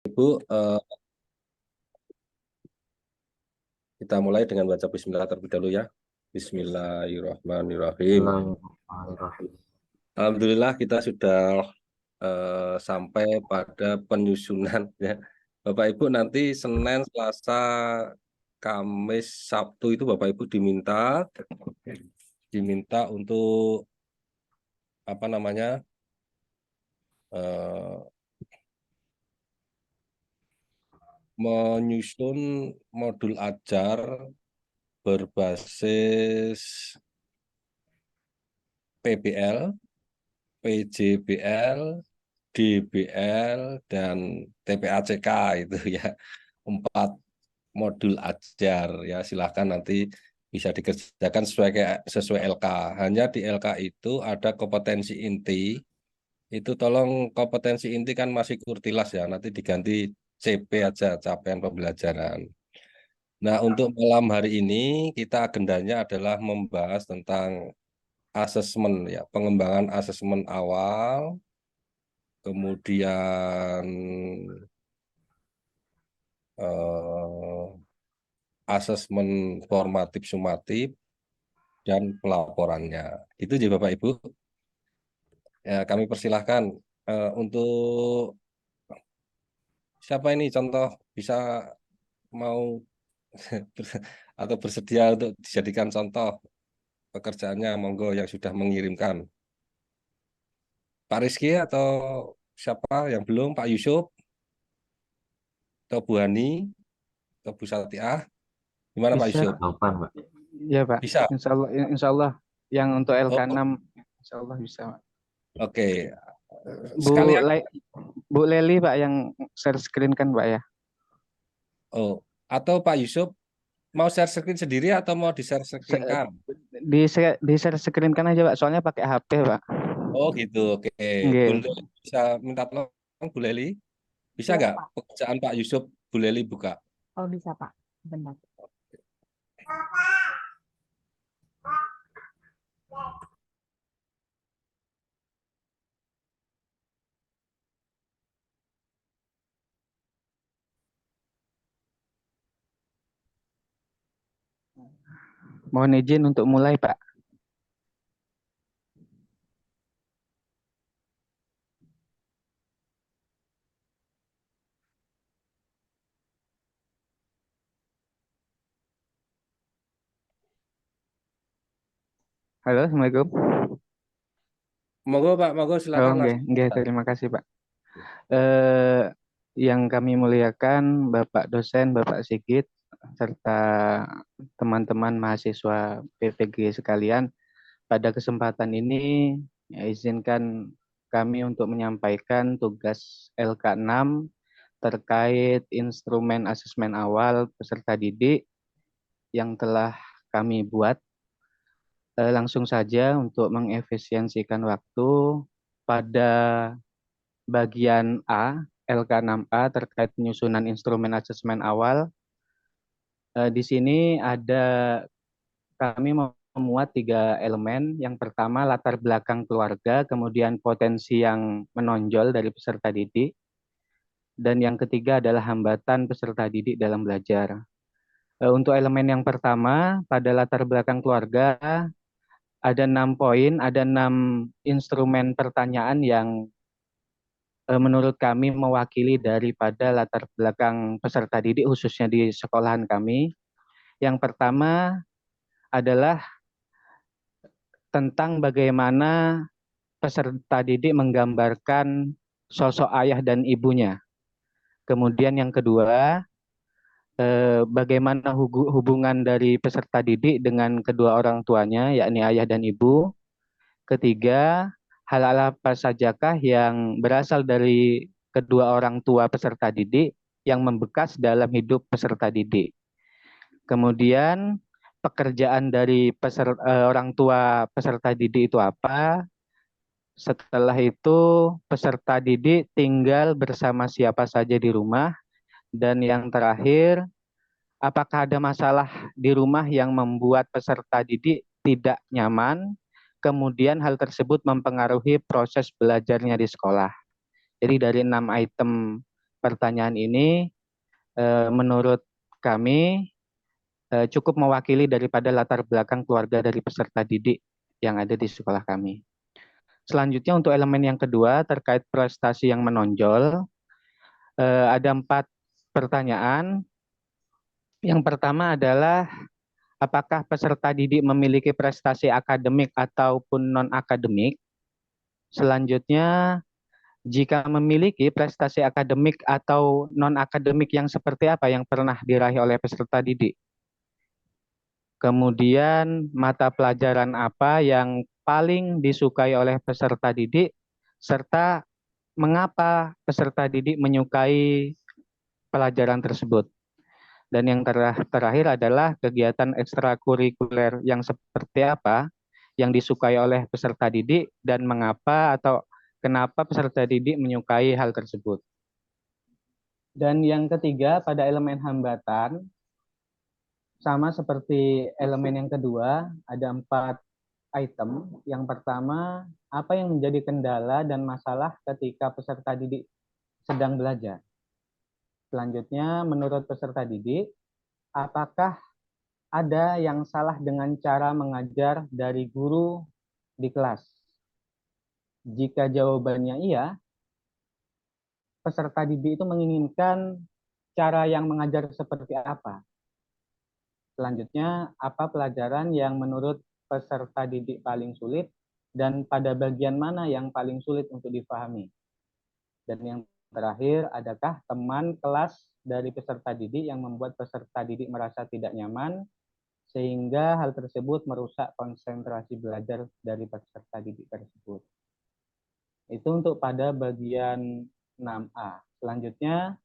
Ibu, kita mulai dengan baca bismillah terlebih dahulu ya. Bismillahirrahmanirrahim. Bismillahirrahmanirrahim. Alhamdulillah kita sudah sampai pada penyusunan ya. Bapak Ibu nanti Senin, Selasa, Kamis, Sabtu itu Bapak Ibu diminta untuk apa namanya eh, menyusun modul ajar berbasis PBL, PJBL, DBL, dan TPACK itu ya. 4 modul ajar ya. Silahkan nanti bisa dikerjakan sesuai LK. Hanya di LK itu ada kompetensi inti. Itu tolong kompetensi inti kan masih kurtilas ya. Nanti diganti CP aja, capaian pembelajaran. Nah, untuk malam hari ini kita agendanya adalah membahas tentang asesmen ya, pengembangan asesmen awal, kemudian eh, asesmen formatif sumatif dan pelaporannya. Itu jadi Bapak Ibu. Ya, kami persilahkan untuk siapa ini contoh bisa mau atau bersedia untuk dijadikan contoh pekerjaannya, monggo yang sudah mengirimkan. Pak Rizky atau siapa yang belum, Pak Yusuf atau Bu Hani atau Bu Satiah, gimana Pak Bisa, Yusuf? Jawaban, Pak. ya Pak. Bisa. Insya Allah yang untuk Oh, LK6, Insya Allah bisa, Pak. oke. Bu, Sekalian. Le- Bu Leli, Pak, yang share screen kan, Pak ya? Oh, atau Pak Yusuf mau share screen sendiri atau mau di-share screen Se- kan? di share screen kan aja, Pak. Soalnya pakai HP, Pak. Oh gitu, oke. Nggih. Bunda bisa minta tolong Bu Leli? Bisa Siap, nggak Pak. pekerjaan Pak Yusuf Bu Leli buka? Oh, bisa, Pak. Benar. Mohon izin untuk mulai, Pak. Halo, Assalamualaikum. Monggo Pak, monggo Oh, silakan nggih, langsung. nggih, terima kasih, Pak. Eh, yang kami muliakan Bapak dosen, Bapak Sigit, serta teman-teman mahasiswa PPG sekalian, pada kesempatan ini ya, izinkan kami untuk menyampaikan tugas LK6 terkait instrumen asesmen awal peserta didik yang telah kami buat. Langsung saja untuk mengefisiensikan waktu pada bagian A, LK6A terkait penyusunan instrumen asesmen awal. Di sini kami memuat 3 elemen. Yang pertama latar belakang keluarga, kemudian potensi yang menonjol dari peserta didik, dan yang ketiga adalah hambatan peserta didik dalam belajar. Untuk elemen yang pertama, pada latar belakang keluarga, ada 6 poin, ada 6 instrumen pertanyaan yang menurut kami mewakili daripada latar belakang peserta didik khususnya di sekolahan kami. Yang pertama adalah tentang bagaimana peserta didik menggambarkan sosok ayah dan ibunya. Kemudian yang kedua, bagaimana hubungan dari peserta didik dengan kedua orang tuanya, yakni ayah dan ibu. Ketiga, hal-hal apa sajakah yang berasal dari kedua orang tua peserta didik yang membekas dalam hidup peserta didik. Kemudian, pekerjaan dari orang tua peserta didik itu apa? Setelah itu, peserta didik tinggal bersama siapa saja di rumah. Dan yang terakhir, apakah ada masalah di rumah yang membuat peserta didik tidak nyaman? Kemudian hal tersebut mempengaruhi proses belajarnya di sekolah. Jadi dari 6 item pertanyaan ini menurut kami cukup mewakili daripada latar belakang keluarga dari peserta didik yang ada di sekolah kami. Selanjutnya untuk elemen yang kedua terkait prestasi yang menonjol, ada 4 pertanyaan. Yang pertama adalah apakah peserta didik memiliki prestasi akademik ataupun non-akademik? Selanjutnya, jika memiliki prestasi akademik atau non-akademik yang seperti apa yang pernah diraih oleh peserta didik? Kemudian mata pelajaran apa yang paling disukai oleh peserta didik, serta mengapa peserta didik menyukai pelajaran tersebut. Dan yang terakhir adalah kegiatan ekstrakurikuler yang seperti apa yang disukai oleh peserta didik dan mengapa atau kenapa peserta didik menyukai hal tersebut. Dan yang ketiga pada elemen hambatan, sama seperti elemen yang kedua, ada 4 item. Yang pertama, apa yang menjadi kendala dan masalah ketika peserta didik sedang belajar. Selanjutnya, menurut peserta didik, apakah ada yang salah dengan cara mengajar dari guru di kelas? Jika jawabannya iya, peserta didik itu menginginkan cara yang mengajar seperti apa? Selanjutnya, apa pelajaran yang menurut peserta didik paling sulit dan pada bagian mana yang paling sulit untuk dipahami? Dan yang terakhir, adakah teman kelas dari peserta didik yang membuat peserta didik merasa tidak nyaman sehingga hal tersebut merusak konsentrasi belajar dari peserta didik tersebut? Itu untuk pada bagian 6A. Selanjutnya,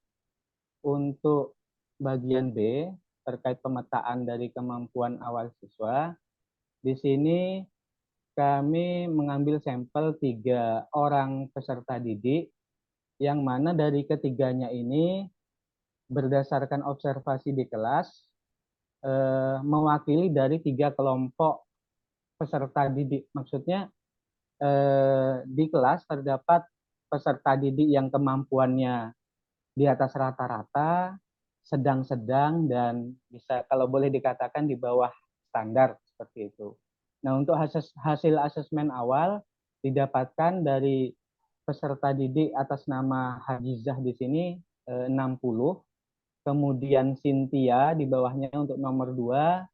untuk bagian B, terkait pemetaan dari kemampuan awal siswa, di sini kami mengambil sampel 3 orang peserta didik, yang mana dari ketiganya ini berdasarkan observasi di kelas, mewakili dari 3 kelompok peserta didik. Maksudnya di kelas terdapat peserta didik yang kemampuannya di atas rata-rata, sedang-sedang, dan bisa kalau boleh dikatakan di bawah standar seperti itu. Nah, untuk hasil asesmen awal didapatkan dari peserta didik atas nama Hajizah di sini 60, kemudian Cynthia di bawahnya untuk nomor 2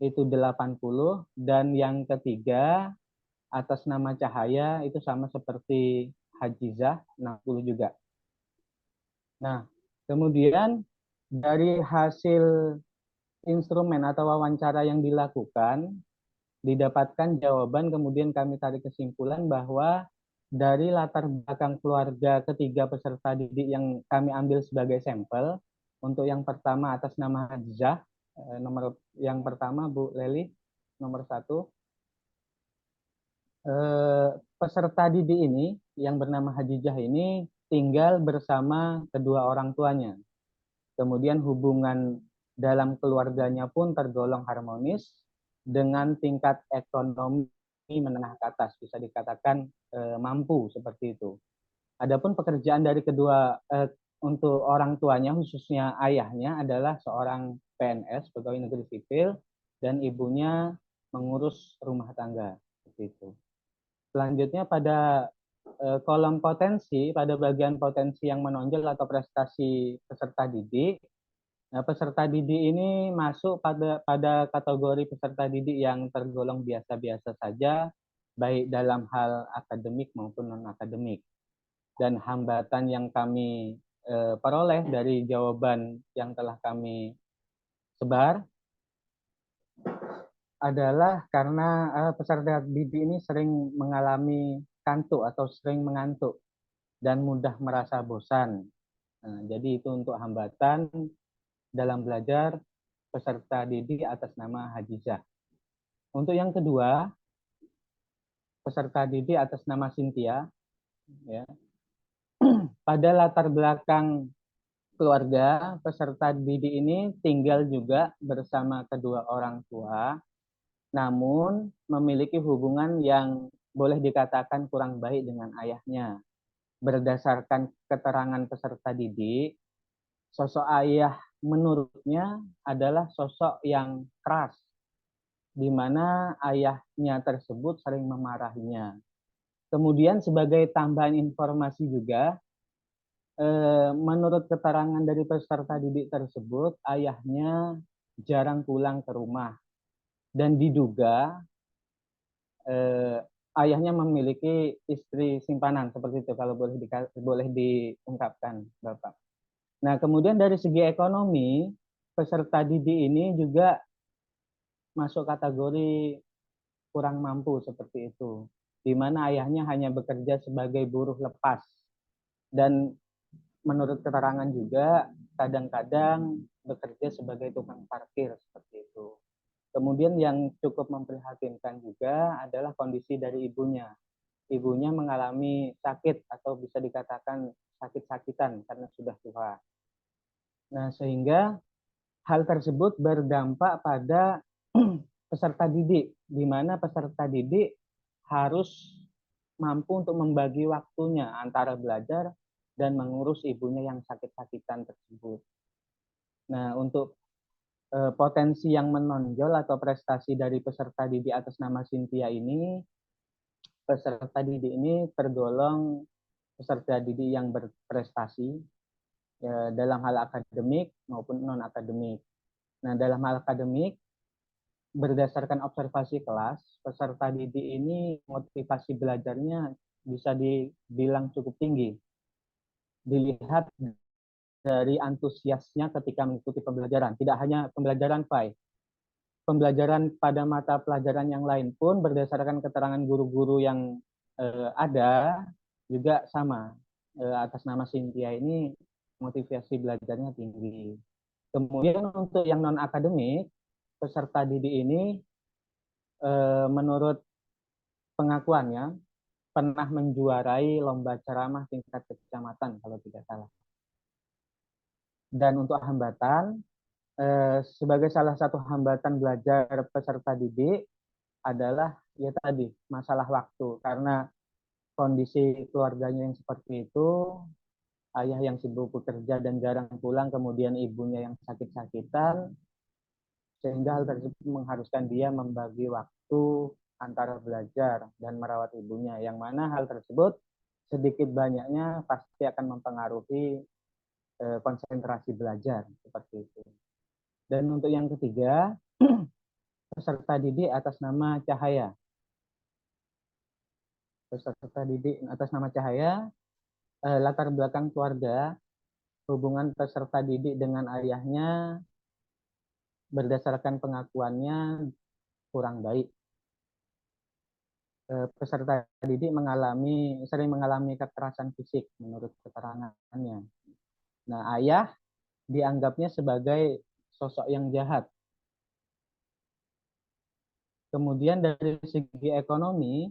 itu 80, dan yang ketiga atas nama Cahaya itu sama seperti Hajizah 60 juga. Nah, kemudian dari hasil instrumen atau wawancara yang dilakukan, didapatkan jawaban, kemudian kami tarik kesimpulan bahwa dari latar belakang keluarga ketiga peserta didik yang kami ambil sebagai sampel, untuk yang pertama atas nama Hajizah, nomor yang pertama Bu Leli, nomor 1, peserta didik ini yang bernama Hajijah ini tinggal bersama kedua orang tuanya. Kemudian hubungan dalam keluarganya pun tergolong harmonis dengan tingkat ekonomi menengah ke atas, bisa dikatakan mampu seperti itu. Adapun pekerjaan dari kedua untuk orang tuanya, khususnya ayahnya adalah seorang PNS, pegawai negeri sipil, dan ibunya mengurus rumah tangga seperti itu. Selanjutnya pada kolom potensi, pada bagian potensi yang menonjol atau prestasi peserta didik. Nah, peserta didik ini masuk pada kategori peserta didik yang tergolong biasa-biasa saja, baik dalam hal akademik maupun non-akademik. Dan hambatan yang kami peroleh dari jawaban yang telah kami sebar adalah karena peserta didik ini sering mengalami kantuk atau sering mengantuk dan mudah merasa bosan. Nah, jadi itu untuk hambatan dalam belajar peserta didik atas nama Hajizah. Untuk yang kedua, peserta didik atas nama Cynthia, ya. Pada latar belakang keluarga, peserta didik ini tinggal juga bersama kedua orang tua, namun memiliki hubungan yang boleh dikatakan kurang baik dengan ayahnya. berdasarkan keterangan peserta didik, sosok ayah menurutnya adalah sosok yang keras, di mana ayahnya tersebut sering memarahinya. Kemudian sebagai tambahan informasi juga, menurut keterangan dari peserta didik tersebut, ayahnya jarang pulang ke rumah dan diduga ayahnya memiliki istri simpanan seperti itu kalau boleh diungkapkan, Bapak. Nah, kemudian dari segi ekonomi, peserta didik ini juga masuk kategori kurang mampu seperti itu, di mana ayahnya hanya bekerja sebagai buruh lepas dan menurut keterangan juga kadang-kadang bekerja sebagai tukang parkir seperti itu. Kemudian yang cukup memprihatinkan juga adalah kondisi dari ibunya. Ibunya mengalami sakit atau bisa dikatakan sakit-sakitan karena sudah tua. Nah, sehingga hal tersebut berdampak pada peserta didik, di mana peserta didik harus mampu untuk membagi waktunya antara belajar dan mengurus ibunya yang sakit-sakitan tersebut. Nah, untuk potensi yang menonjol atau prestasi dari peserta didik atas nama Cynthia ini, peserta didik ini tergolong peserta didik yang berprestasi dalam hal akademik maupun non-akademik. Nah, dalam hal akademik, berdasarkan observasi kelas, peserta didik ini motivasi belajarnya bisa dibilang cukup tinggi. Dilihat dari antusiasnya ketika mengikuti pembelajaran. Tidak hanya pembelajaran PAI, pembelajaran pada mata pelajaran yang lain pun berdasarkan keterangan guru-guru yang ada juga sama. Atas nama Cynthia ini motivasi belajarnya tinggi. Kemudian untuk yang non-akademik, peserta didik ini menurut pengakuannya pernah menjuarai lomba ceramah tingkat kecamatan kalau tidak salah. Dan untuk hambatan, sebagai salah satu hambatan belajar peserta didik adalah ya tadi masalah waktu, karena kondisi keluarganya yang seperti itu, ayah yang sibuk bekerja dan jarang pulang, kemudian ibunya yang sakit-sakitan, sehingga hal tersebut mengharuskan dia membagi waktu antara belajar dan merawat ibunya, yang mana hal tersebut sedikit banyaknya pasti akan mempengaruhi konsentrasi belajar seperti itu. Dan untuk yang ketiga, peserta didik atas nama Cahaya. Peserta didik atas nama Cahaya, latar belakang keluarga, hubungan peserta didik dengan ayahnya berdasarkan pengakuannya kurang baik. Peserta didik sering mengalami kekerasan fisik menurut keterangannya. Nah, ayah dianggapnya sebagai sosok yang jahat. Kemudian dari segi ekonomi,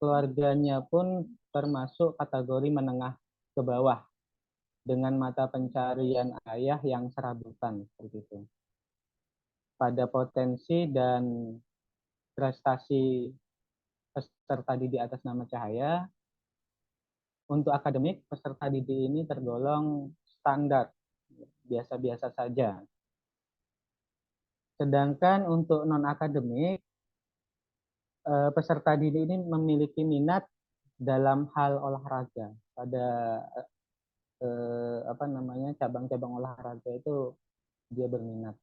keluarganya pun termasuk kategori menengah ke bawah dengan mata pencarian ayah yang serabutan seperti itu. Pada potensi dan prestasi peserta didik atas nama Cahaya, untuk akademik peserta didik ini tergolong standar, biasa-biasa saja. Sedangkan untuk non-akademik, peserta didik ini memiliki minat dalam hal olahraga. Pada cabang-cabang olahraga itu dia berminat.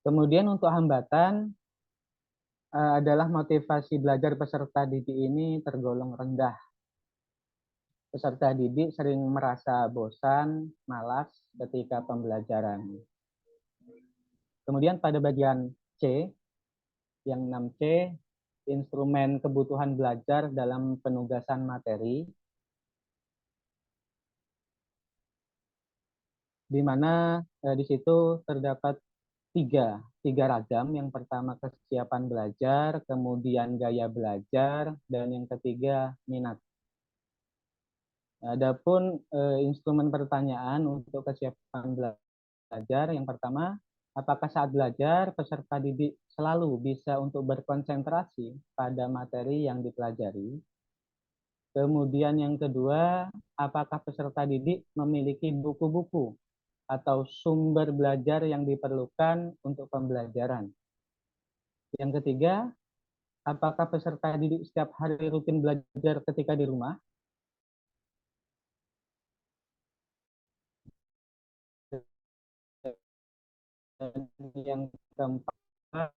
Kemudian untuk hambatan adalah motivasi belajar peserta didik ini tergolong rendah. Peserta didik sering merasa bosan, malas ketika pembelajaran. Kemudian pada bagian C, yang 6C, instrumen kebutuhan belajar dalam penugasan materi, di mana di situ terdapat tiga ragam. Yang pertama kesiapan belajar, kemudian gaya belajar, dan yang ketiga minat. Adapun instrumen pertanyaan untuk kesiapan belajar, yang pertama, apakah saat belajar peserta didik selalu bisa untuk berkonsentrasi pada materi yang dipelajari? Kemudian yang kedua, apakah peserta didik memiliki buku-buku atau sumber belajar yang diperlukan untuk pembelajaran? Yang ketiga, apakah peserta didik setiap hari rutin belajar ketika di rumah? Dan yang keempat,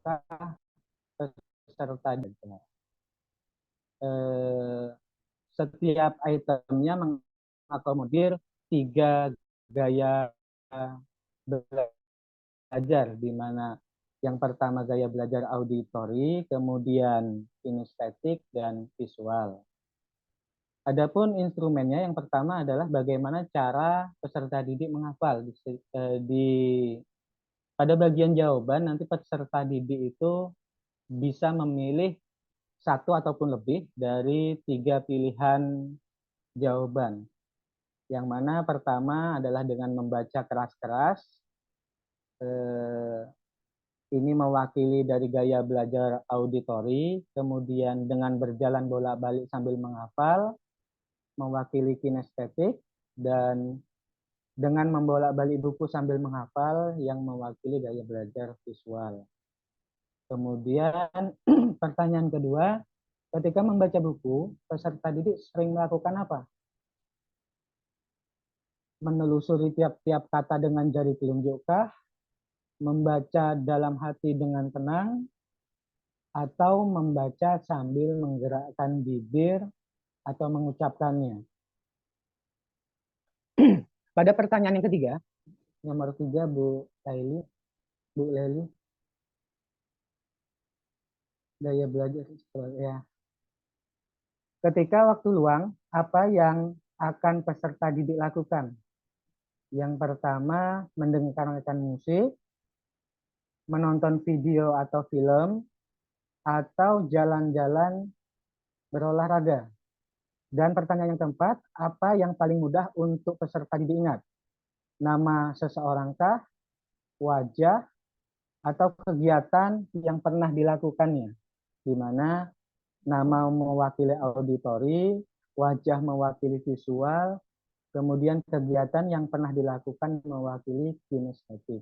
apakah peserta didik setiap itemnya mengakomodir 3 gaya belajar, di mana yang pertama gaya belajar auditori, kemudian kinestetik, dan visual. Adapun instrumennya yang pertama adalah bagaimana cara peserta didik menghafal. Pada bagian jawaban nanti peserta didik itu bisa memilih satu ataupun lebih dari 3 pilihan jawaban. Yang mana pertama adalah dengan membaca keras-keras. Ini mewakili dari gaya belajar auditori, kemudian dengan berjalan bolak-balik sambil menghafal, mewakili kinestetik, dan dengan membolak-balik buku sambil menghafal yang mewakili gaya belajar visual. Kemudian pertanyaan kedua, ketika membaca buku, peserta didik sering melakukan apa? Menelusuri tiap-tiap kata dengan jari telunjukkah? Membaca dalam hati dengan tenang? Atau membaca sambil menggerakkan bibir atau mengucapkannya? Pada pertanyaan yang ketiga, nomor 3, Bu Leli, gaya belajar ya. Ketika waktu luang, apa yang akan peserta didik lakukan? Yang pertama, mendengarkan musik, menonton video atau film, atau jalan-jalan berolahraga. Dan pertanyaan yang keempat, apa yang paling mudah untuk peserta didik ingat? Nama seseorangkah, wajah, atau kegiatan yang pernah dilakukannya? Di mana nama mewakili auditori, wajah mewakili visual, kemudian kegiatan yang pernah dilakukan mewakili kinestetik.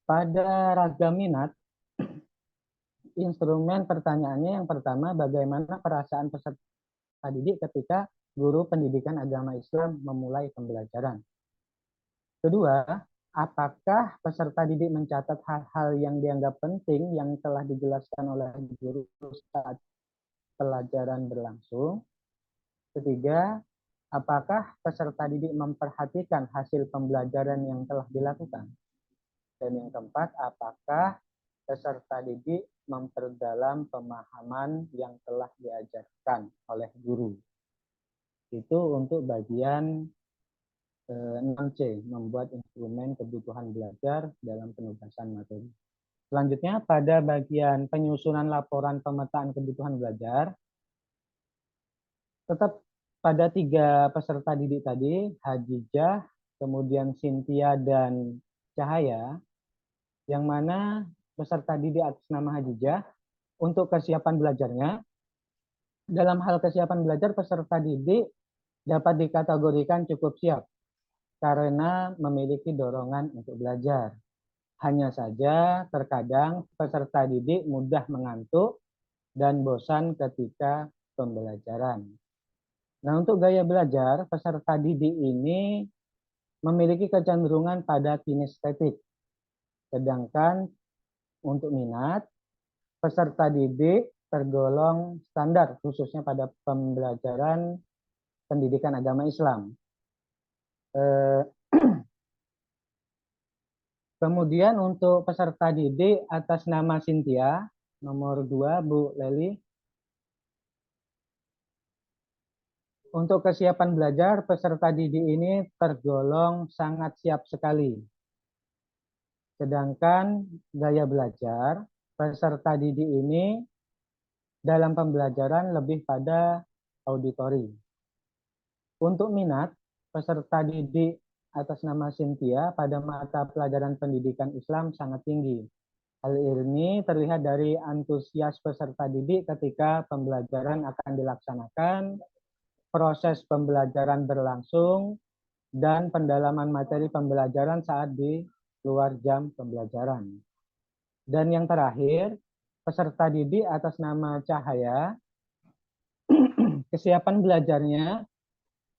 Pada ragam minat, instrumen pertanyaannya yang pertama, bagaimana perasaan peserta didik ketika guru pendidikan agama Islam memulai pembelajaran. Kedua, apakah peserta didik mencatat hal-hal yang dianggap penting yang telah dijelaskan oleh guru saat pelajaran berlangsung? Ketiga, apakah peserta didik memperhatikan hasil pembelajaran yang telah dilakukan? Dan yang keempat, apakah peserta didik memperdalam pemahaman yang telah diajarkan oleh guru? Itu untuk bagian 6C, membuat instrumen kebutuhan belajar dalam penugasan materi. Selanjutnya, pada bagian penyusunan laporan pemetaan kebutuhan belajar, tetap pada 3 peserta didik tadi, Hajijah, kemudian Cynthia, dan Cahaya, yang mana peserta didik atas nama Hajijah, untuk kesiapan belajarnya, dalam hal kesiapan belajar, peserta didik dapat dikategorikan cukup siap karena memiliki dorongan untuk belajar. Hanya saja terkadang peserta didik mudah mengantuk dan bosan ketika pembelajaran. Nah, untuk gaya belajar, peserta didik ini memiliki kecenderungan pada kinestetik. Sedangkan untuk minat, peserta didik tergolong standar, khususnya pada pembelajaran pendidikan agama Islam. Kemudian untuk peserta didik atas nama Cynthia, nomor 2, Bu Leli. Untuk kesiapan belajar, peserta didik ini tergolong sangat siap sekali. Sedangkan gaya belajar, peserta didik ini dalam pembelajaran lebih pada auditori. Untuk minat, peserta didik atas nama Cynthia pada mata pelajaran pendidikan Islam sangat tinggi. Hal ini terlihat dari antusias peserta didik ketika pembelajaran akan dilaksanakan, proses pembelajaran berlangsung, dan pendalaman materi pembelajaran saat di luar jam pembelajaran. Dan yang terakhir, peserta didik atas nama Cahaya, kesiapan belajarnya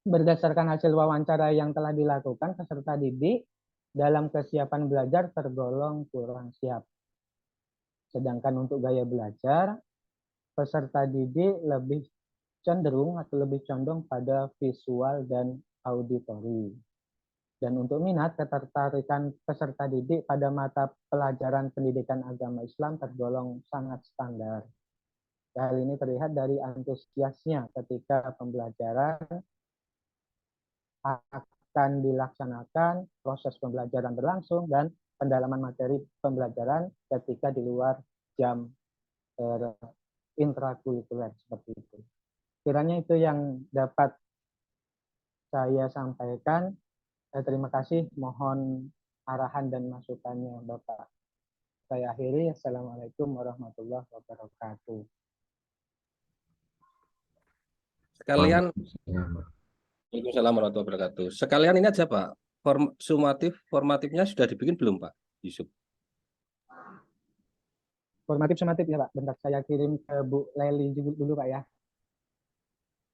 berdasarkan hasil wawancara yang telah dilakukan, peserta didik dalam kesiapan belajar tergolong kurang siap. Sedangkan untuk gaya belajar, peserta didik lebih cenderung atau lebih condong pada visual dan auditori. Dan untuk minat, ketertarikan peserta didik pada mata pelajaran pendidikan agama Islam tergolong sangat standar. Hal ini terlihat dari antusiasnya ketika pembelajaran akan dilaksanakan, proses pembelajaran berlangsung, dan pendalaman materi pembelajaran ketika di luar jam intrakurikuler seperti itu. Kiranya itu yang dapat saya sampaikan. Terima kasih, mohon arahan dan masukannya Bapak. Saya akhiri. Assalamualaikum warahmatullahi wabarakatuh. Sekalian, Waalaikumsalam warahmatullahi wabarakatuh. Sekalian ini aja Pak, formatifnya sudah dibikin belum Pak Yusuf? Formatif ya Pak. Bentar saya kirim ke Bu Leli dulu Pak ya.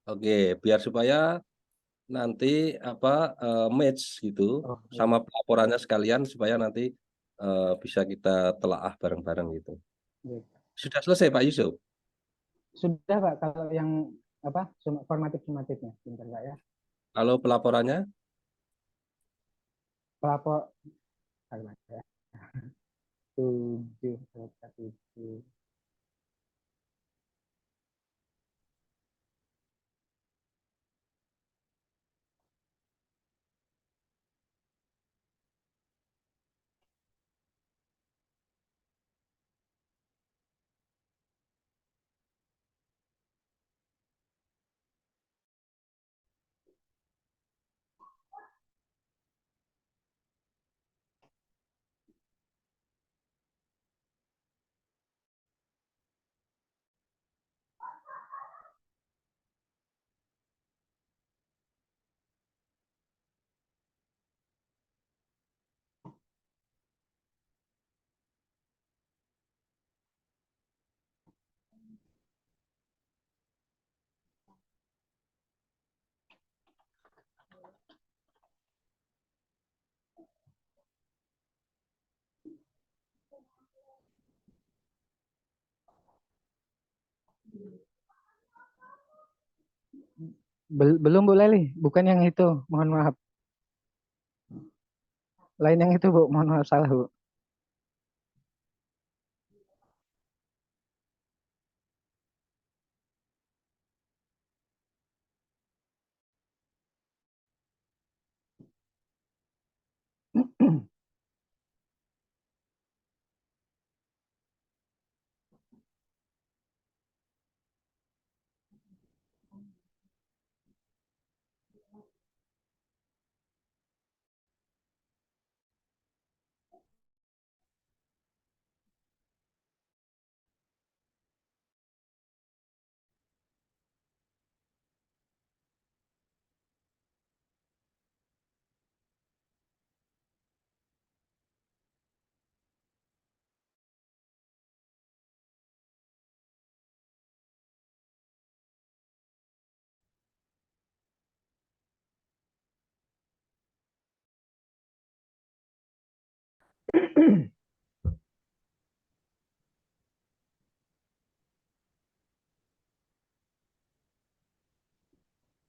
Oke, biar supaya nanti match gitu Oke. sama pelaporannya sekalian supaya nanti bisa kita telaah bareng-bareng gitu. Sudah selesai Pak Yusuf? Sudah Pak, kalau yang formatifnya, bentar Pak ya. Kalau pelaporannya? Pelapor, ya. 7. Belum Bu Leli, bukan yang itu. Mohon maaf. Lain yang itu Bu, mohon maaf salah Bu.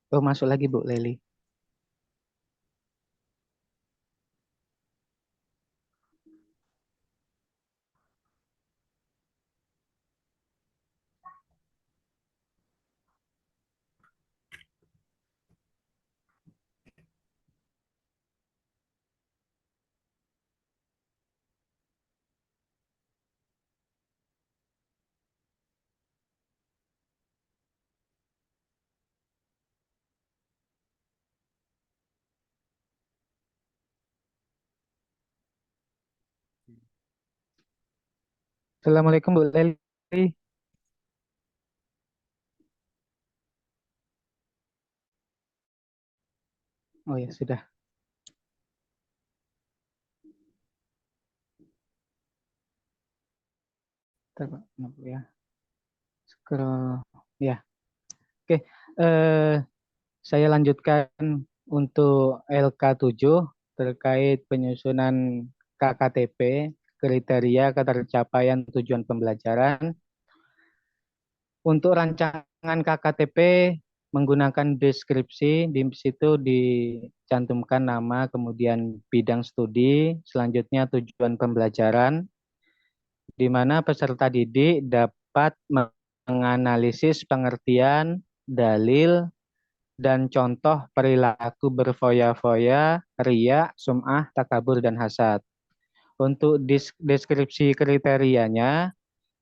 Oh, masuk lagi Bu Leli. Assalamualaikum Bu Leli. Oh ya sudah. Bentar, Pak. Maaf ya. Scroll. Ya. Oke. Saya lanjutkan untuk LK7 terkait penyusunan KKTP, kriteria ketercapaian tujuan pembelajaran. Untuk rancangan KKTP menggunakan deskripsi, di situ dicantumkan nama, kemudian bidang studi, selanjutnya tujuan pembelajaran, di mana peserta didik dapat menganalisis pengertian, dalil, dan contoh perilaku berfoya-foya, riya, sum'ah, takabur, dan hasad. Untuk deskripsi kriterianya,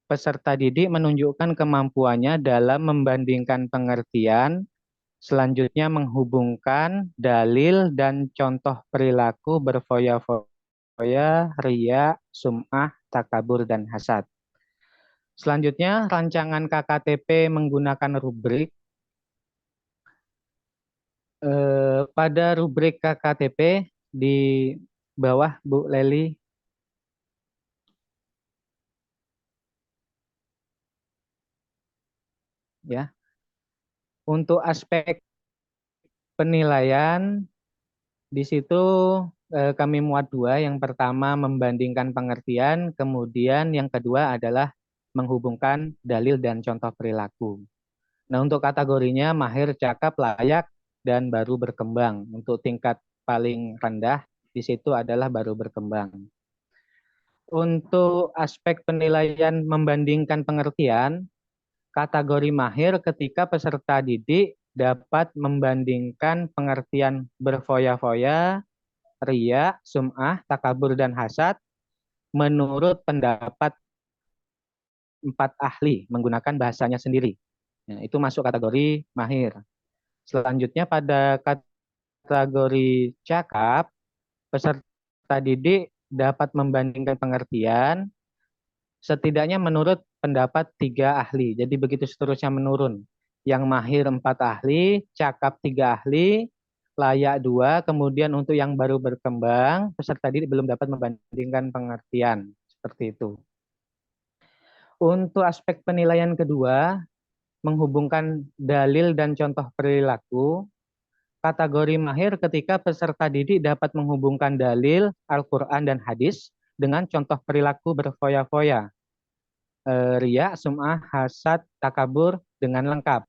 peserta didik menunjukkan kemampuannya dalam membandingkan pengertian, selanjutnya menghubungkan dalil dan contoh perilaku berfoya-foya, riya, sum'ah, takabur, dan hasad. Selanjutnya, rancangan KKTP menggunakan rubrik. Pada rubrik KKTP di bawah Bu Leli, ya. Untuk aspek penilaian di situ kami muat dua. Yang pertama membandingkan pengertian, kemudian yang kedua adalah menghubungkan dalil dan contoh perilaku. Nah, untuk kategorinya mahir, cakap, layak, dan baru berkembang. Untuk tingkat paling rendah di situ adalah baru berkembang. Untuk aspek penilaian membandingkan pengertian, kategori mahir ketika peserta didik dapat membandingkan pengertian berfoya-foya, riya, sum'ah, takabur, dan hasad menurut pendapat 4 ahli menggunakan bahasanya sendiri. Nah, itu masuk kategori mahir. Selanjutnya pada kategori cakap, peserta didik dapat membandingkan pengertian setidaknya menurut pendapat 3 ahli. Jadi begitu seterusnya menurun. Yang mahir 4 ahli, cakap 3 ahli, layak 2, kemudian untuk yang baru berkembang, peserta didik belum dapat membandingkan pengertian. Seperti itu. Untuk aspek penilaian kedua, menghubungkan dalil dan contoh perilaku, kategori mahir ketika peserta didik dapat menghubungkan dalil, Al-Quran, dan hadis dengan contoh perilaku berfoya-foya, riya, sum'ah, hasad, takabur dengan lengkap.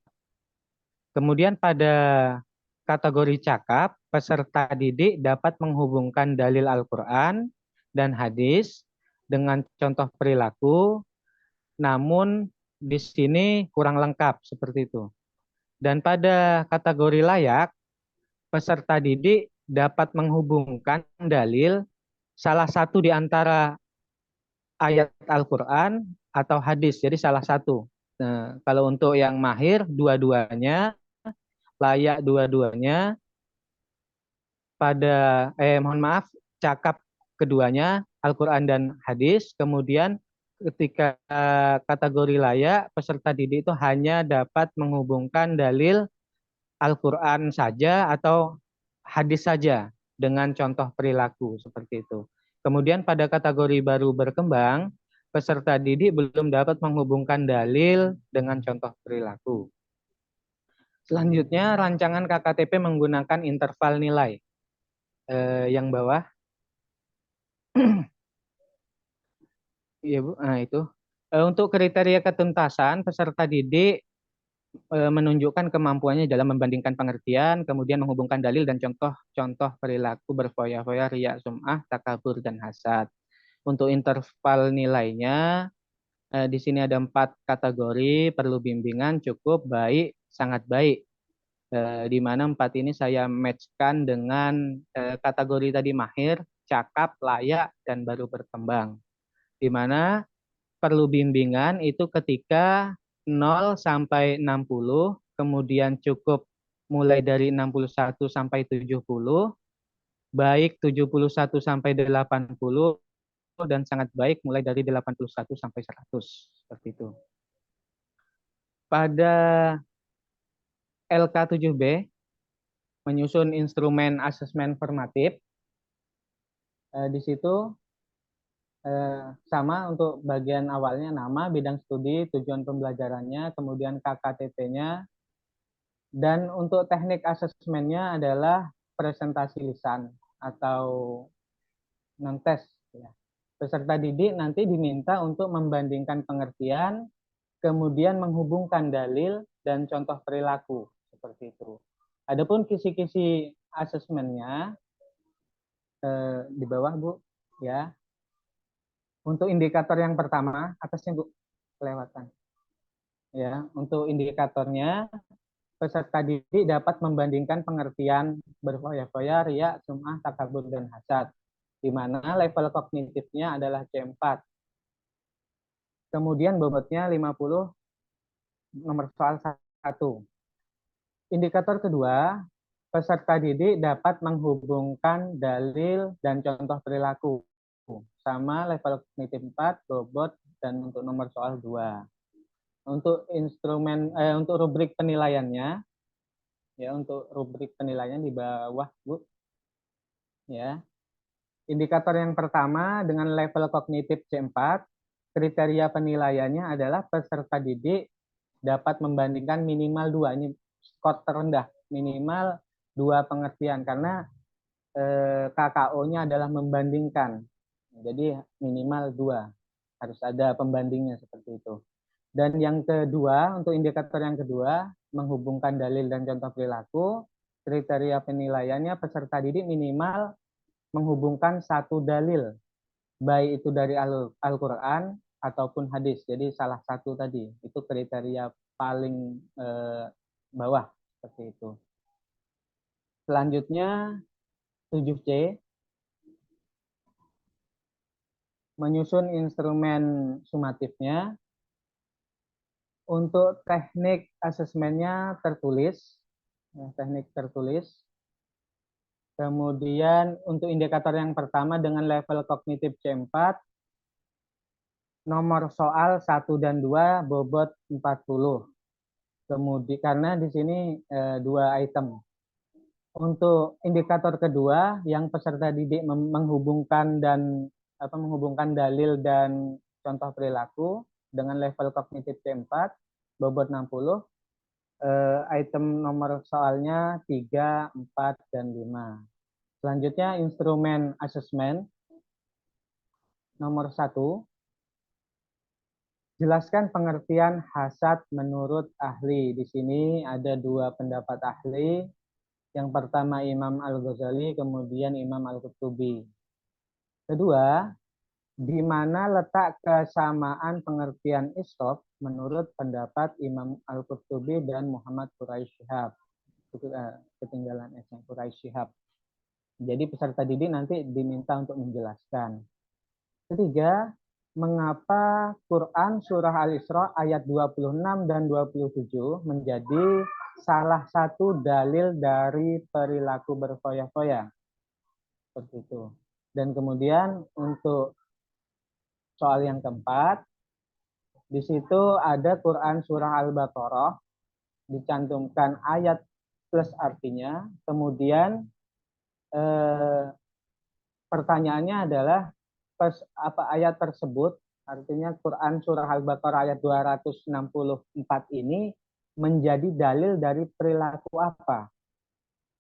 Kemudian pada kategori cakap, peserta didik dapat menghubungkan dalil Al-Quran dan hadis dengan contoh perilaku, namun di sini kurang lengkap seperti itu. Dan pada kategori layak, peserta didik dapat menghubungkan dalil salah satu di antara ayat Al-Quran atau hadis, jadi salah satu. Nah, kalau untuk yang mahir, dua-duanya, layak dua-duanya, mohon maaf, cakap keduanya, Al-Quran dan hadis. Kemudian ketika kategori layak, peserta didik itu hanya dapat menghubungkan dalil Al-Quran saja atau hadis saja dengan contoh perilaku seperti itu. Kemudian pada kategori baru berkembang, peserta didik belum dapat menghubungkan dalil dengan contoh perilaku. Selanjutnya, rancangan KKTP menggunakan interval nilai. Yang bawah. Iya Bu, nah itu. Untuk kriteria ketuntasan, peserta didik menunjukkan kemampuannya dalam membandingkan pengertian, kemudian menghubungkan dalil dan contoh-contoh perilaku berfoya-foya, riya, sum'ah, takabur, dan hasad. Untuk interval nilainya, di sini ada 4 kategori, perlu bimbingan, cukup, baik, sangat baik. Di mana 4 ini saya matchkan dengan kategori tadi mahir, cakap, layak, dan baru berkembang. Di mana perlu bimbingan itu ketika 0 sampai 60, kemudian cukup mulai dari 61 sampai 70, baik 71 sampai 80, dan sangat baik mulai dari 81 sampai 100 seperti itu. Pada LK7B menyusun instrumen asesmen formatif. Di situ sama untuk bagian awalnya nama, bidang studi, tujuan pembelajarannya, kemudian KKTP-nya, dan untuk teknik asesmennya adalah presentasi lisan atau non-tes. Ya. Peserta didik nanti diminta untuk membandingkan pengertian, kemudian menghubungkan dalil dan contoh perilaku seperti itu. Adapun kisi-kisi asesmennya di bawah Bu, ya. Untuk indikator yang pertama atasnya Bu, kelewatan. Ya, untuk indikatornya peserta didik dapat membandingkan pengertian berfoya-foya, riya, sum'ah, takabur, dan hasad, di mana level kognitifnya adalah C4. Kemudian bobotnya 50, nomor soal 1. Indikator kedua, peserta didik dapat menghubungkan dalil dan contoh perilaku. Sama level kognitif 4, bobot, dan untuk nomor soal 2. Untuk untuk rubrik penilaiannya, ya untuk rubrik penilaian di bawah Bu. Ya. Indikator yang pertama dengan level kognitif C4, kriteria penilaiannya adalah peserta didik dapat membandingkan minimal 2. Ini skor terendah, minimal 2 pengertian karena KKO-nya adalah membandingkan. Jadi minimal 2. Harus ada pembandingnya seperti itu. Dan yang kedua, untuk indikator yang kedua, menghubungkan dalil dan contoh perilaku, kriteria penilaiannya peserta didik minimal menghubungkan 1 dalil, baik itu dari Al-Quran ataupun hadis. Jadi salah satu tadi, itu kriteria paling bawah, seperti itu. Selanjutnya, 7C, menyusun instrumen sumatifnya. Untuk teknik asesmennya tertulis, ya, teknik tertulis. Kemudian untuk indikator yang pertama dengan level kognitif C4, nomor soal 1 dan 2 bobot 40. Kemudian karena di sini 2 item. Untuk indikator kedua yang peserta didik menghubungkan dalil dan contoh perilaku dengan level kognitif C4 bobot 60. Item nomor soalnya 3, 4, dan 5. Selanjutnya instrumen asesmen nomor 1. Jelaskan pengertian hasad menurut ahli. Di sini ada 2 pendapat ahli. Yang pertama Imam Al-Ghazali, kemudian Imam Al-Qurtubi. Kedua, di mana letak kesamaan pengertian isrof menurut pendapat Imam Al-Qurtubi dan Muhammad Quraish Shihab. Ketinggalan S-nya Quraish Shihab. Jadi peserta didik nanti diminta untuk menjelaskan. Ketiga, mengapa Quran surah Al-Isra ayat 26 dan 27 menjadi salah satu dalil dari perilaku berfoya-foya. Seperti itu. Dan kemudian untuk soal yang keempat, di situ ada Quran surah Al-Baqarah, dicantumkan ayat plus artinya, kemudian pertanyaannya adalah apa ayat tersebut, artinya Quran surah Al-Baqarah ayat 264 ini menjadi dalil dari perilaku apa.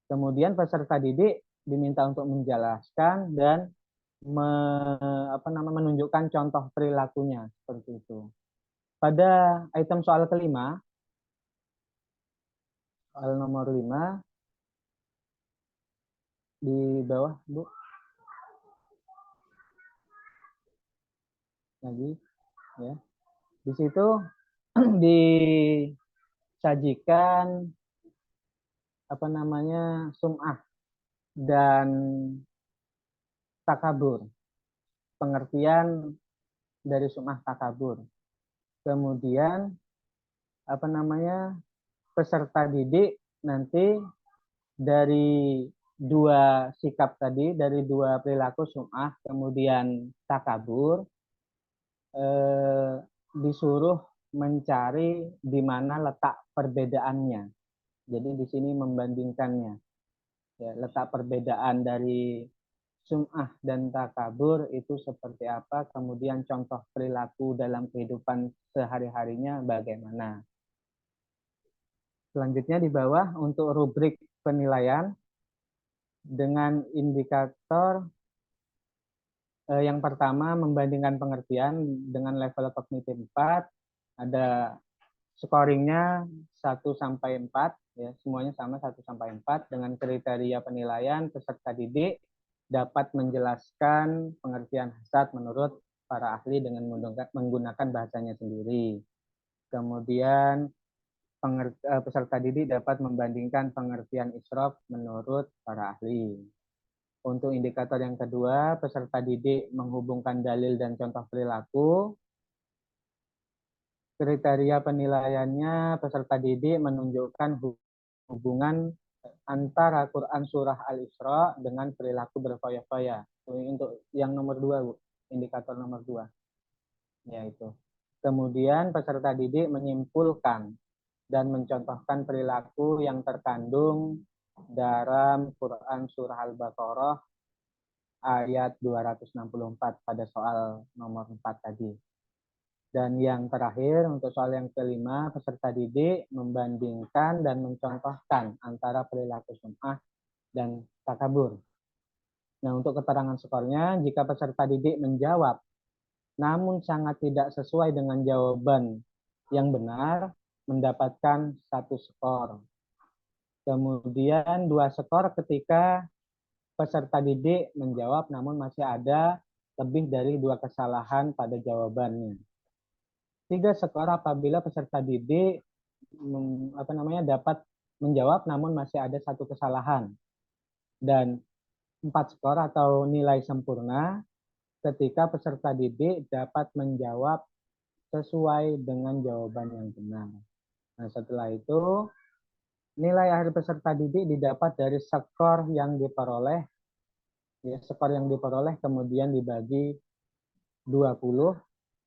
Kemudian peserta didik diminta untuk menjelaskan dan menunjukkan contoh perilakunya seperti itu. Pada item soal kelima, soal nomor 5 di bawah Bu. Lagi ya. Di situ disajikan sum'ah dan takabur. Pengertian dari sum'ah takabur. Kemudian peserta didik nanti dari dua sikap tadi, dari dua perilaku sum'ah, kemudian takabur, disuruh mencari di mana letak perbedaannya. Jadi di sini membandingkannya. Ya, letak perbedaan dari sum'ah dan takabur itu seperti apa, kemudian contoh perilaku dalam kehidupan sehari-harinya bagaimana. Selanjutnya di bawah untuk rubrik penilaian dengan indikator yang pertama membandingkan pengertian dengan level kognitif 4, ada scoringnya 1 sampai 4 ya, semuanya sama 1 sampai 4 dengan kriteria penilaian peserta didik dapat menjelaskan pengertian hasad menurut para ahli dengan menggunakan bahasanya sendiri. Kemudian peserta didik dapat membandingkan pengertian israf menurut para ahli. Untuk indikator yang kedua, peserta didik menghubungkan dalil dan contoh perilaku. Kriteria penilaiannya, peserta didik menunjukkan hubungan antara Quran Surah Al-Isra dengan perilaku berfoya-foya. Untuk yang nomor 2, Bu. Indikator nomor 2. Yaitu. Kemudian peserta didik menyimpulkan dan mencontohkan perilaku yang terkandung dalam Quran Surah Al-Baqarah ayat 264 pada soal nomor 4 tadi. Dan yang terakhir, untuk soal yang kelima, peserta didik membandingkan dan mencontohkan antara perilaku sum'ah dan takabur. Nah, untuk keterangan skornya, jika peserta didik menjawab, namun sangat tidak sesuai dengan jawaban yang benar, mendapatkan 1 skor. Kemudian 2 skor ketika peserta didik menjawab namun masih ada lebih dari 2 kesalahan pada jawabannya. 3 skor apabila peserta didik dapat menjawab namun masih ada 1 kesalahan. Dan 4 skor atau nilai sempurna ketika peserta didik dapat menjawab sesuai dengan jawaban yang benar. Nah, setelah itu nilai akhir peserta didik didapat dari skor yang diperoleh. Ya, skor yang diperoleh kemudian dibagi 20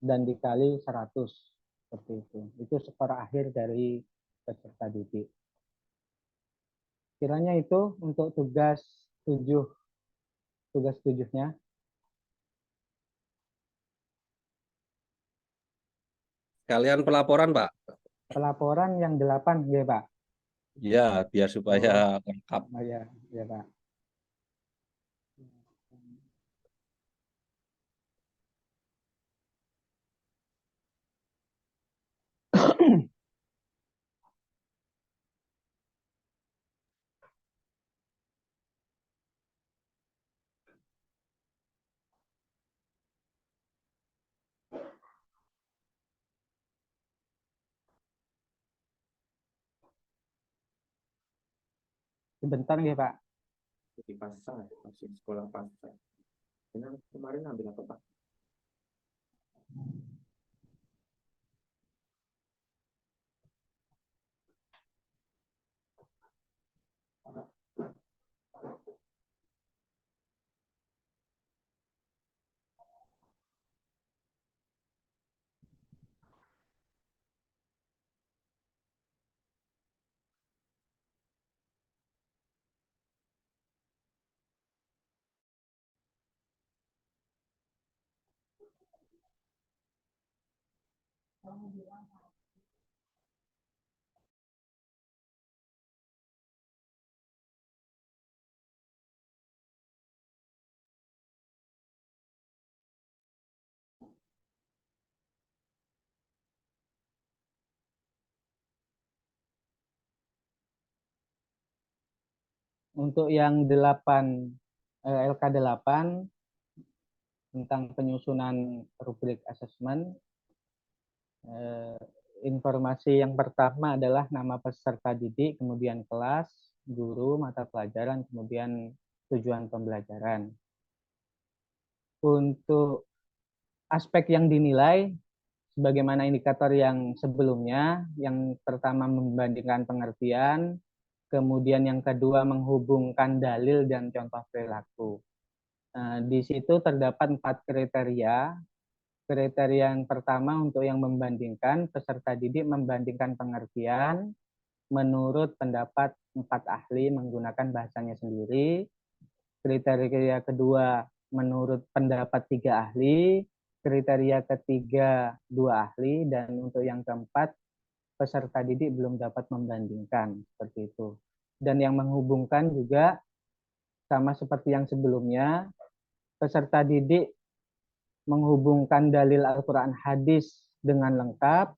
dan dikali 100. Seperti itu. Itu skor akhir dari peserta didik. Kiranya itu untuk tugas 7-nya. Kalian pelaporan, Pak? Pelaporan yang 8, ya Pak. Ya, biar supaya lengkap. Oh, ya, ya Pak. Sebentar ya Pak. Di pasar, masih sekolah pasar. Ini kemarin ambil apa Pak? Untuk yang 8 LK8 tentang penyusunan rubrik asesmen, informasi yang pertama adalah nama peserta didik, kemudian kelas, guru, mata pelajaran, kemudian tujuan pembelajaran. Untuk aspek yang dinilai, sebagaimana indikator yang sebelumnya, yang pertama membandingkan pengertian, Kemudian yang kedua menghubungkan dalil dan contoh perilaku. Di situ terdapat 4 kriteria. Kriteria yang pertama untuk yang membandingkan, peserta didik membandingkan pengertian menurut pendapat 4 ahli menggunakan bahasanya sendiri. Kriteria kedua menurut pendapat 3 ahli. Kriteria ketiga 2 ahli. Dan untuk yang keempat, peserta didik belum dapat membandingkan, seperti itu. Dan yang menghubungkan juga sama seperti yang sebelumnya, peserta didik menghubungkan dalil Al-Quran hadis dengan lengkap.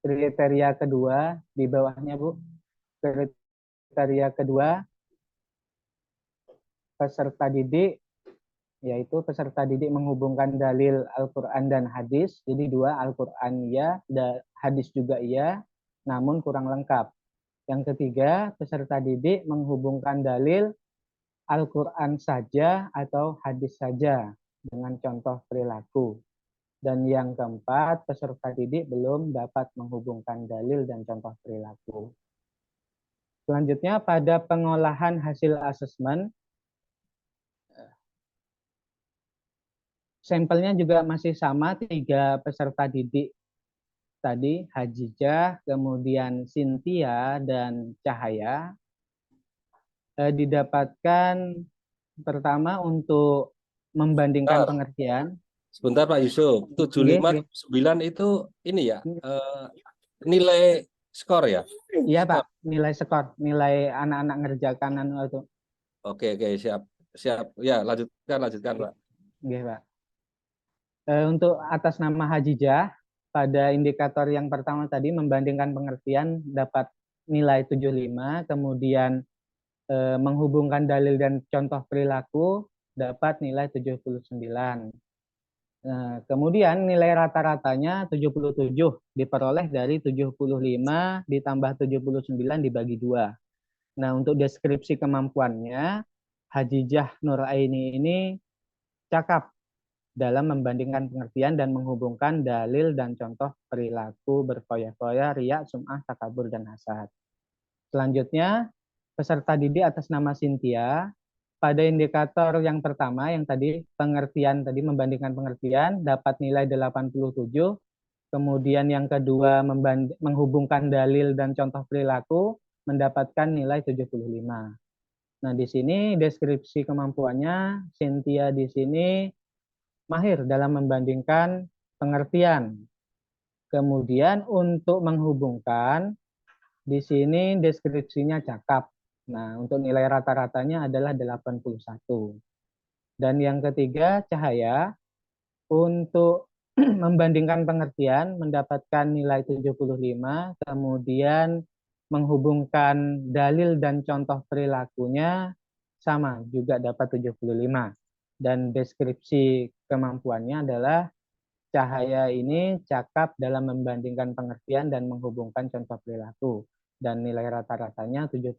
Kriteria kedua di bawahnya, Bu. Kriteria kedua, peserta didik, yaitu peserta didik menghubungkan dalil Al-Quran dan hadis. Jadi 2, Al-Quran iya, hadis juga iya, namun kurang lengkap. Yang ketiga, peserta didik menghubungkan dalil Al-Quran saja atau hadis saja dengan contoh perilaku. Dan yang keempat, peserta didik belum dapat menghubungkan dalil dan contoh perilaku. Selanjutnya, pada pengolahan hasil asesmen, sampelnya juga masih sama, 3 peserta didik tadi, Hajijah, kemudian Cynthia, dan Cahaya. Didapatkan pertama untuk membandingkan Bentar, pengertian. sebentar Pak Yusuf, Nggih, 759 itu ini ya, nilai skor ya? Iya Skor. Pak, nilai skor, nilai anak-anak ngerjakan itu. Oke, siap. Ya, lanjutkan Pak. Nggih, Pak. Untuk atas nama Hajijah, pada indikator yang pertama tadi membandingkan pengertian dapat nilai 75, kemudian menghubungkan dalil dan contoh perilaku dapat nilai 79. Kemudian nilai rata-ratanya 77 diperoleh dari 75 ditambah 79 dibagi 2. Nah, untuk deskripsi kemampuannya, Hajijah Nuraini ini cakap dalam membandingkan pengertian dan menghubungkan dalil dan contoh perilaku berfoya-foya, riak, sum'ah, takabur, dan hasad. Selanjutnya, peserta didik atas nama Cynthia, pada indikator yang pertama, yang tadi pengertian, tadi membandingkan pengertian, dapat nilai 87, kemudian yang kedua menghubungkan dalil dan contoh perilaku, mendapatkan nilai 75. Nah, di sini deskripsi kemampuannya, Cynthia di sini mahir dalam membandingkan pengertian. Kemudian untuk menghubungkan, di sini deskripsinya cakap. Nah, untuk nilai rata-ratanya adalah 81. Dan yang ketiga, Cahaya, untuk membandingkan pengertian mendapatkan nilai 75, kemudian menghubungkan dalil dan contoh perilakunya sama, juga dapat 75. Dan deskripsi kemampuannya adalah Cahaya ini cakap dalam membandingkan pengertian dan menghubungkan contoh perilaku. Dan nilai rata-ratanya 75.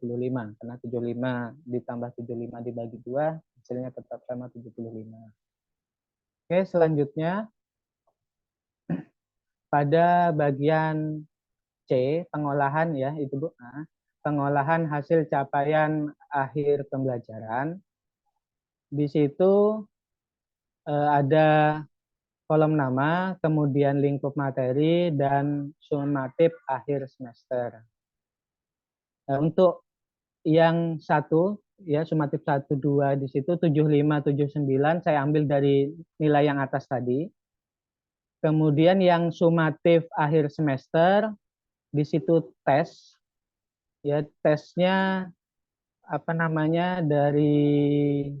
Karena 75 ditambah 75 dibagi 2, hasilnya tetap sama 75. Oke, selanjutnya pada bagian C, pengolahan ya, itu Bu. Nah, pengolahan hasil capaian akhir pembelajaran. Di situ ada kolom nama, kemudian lingkup materi, dan sumatif akhir semester. Untuk yang satu, ya sumatif 1, 2 di situ 75, 79 saya ambil dari nilai yang atas tadi. Kemudian yang sumatif akhir semester di situ tes, ya tesnya apa namanya dari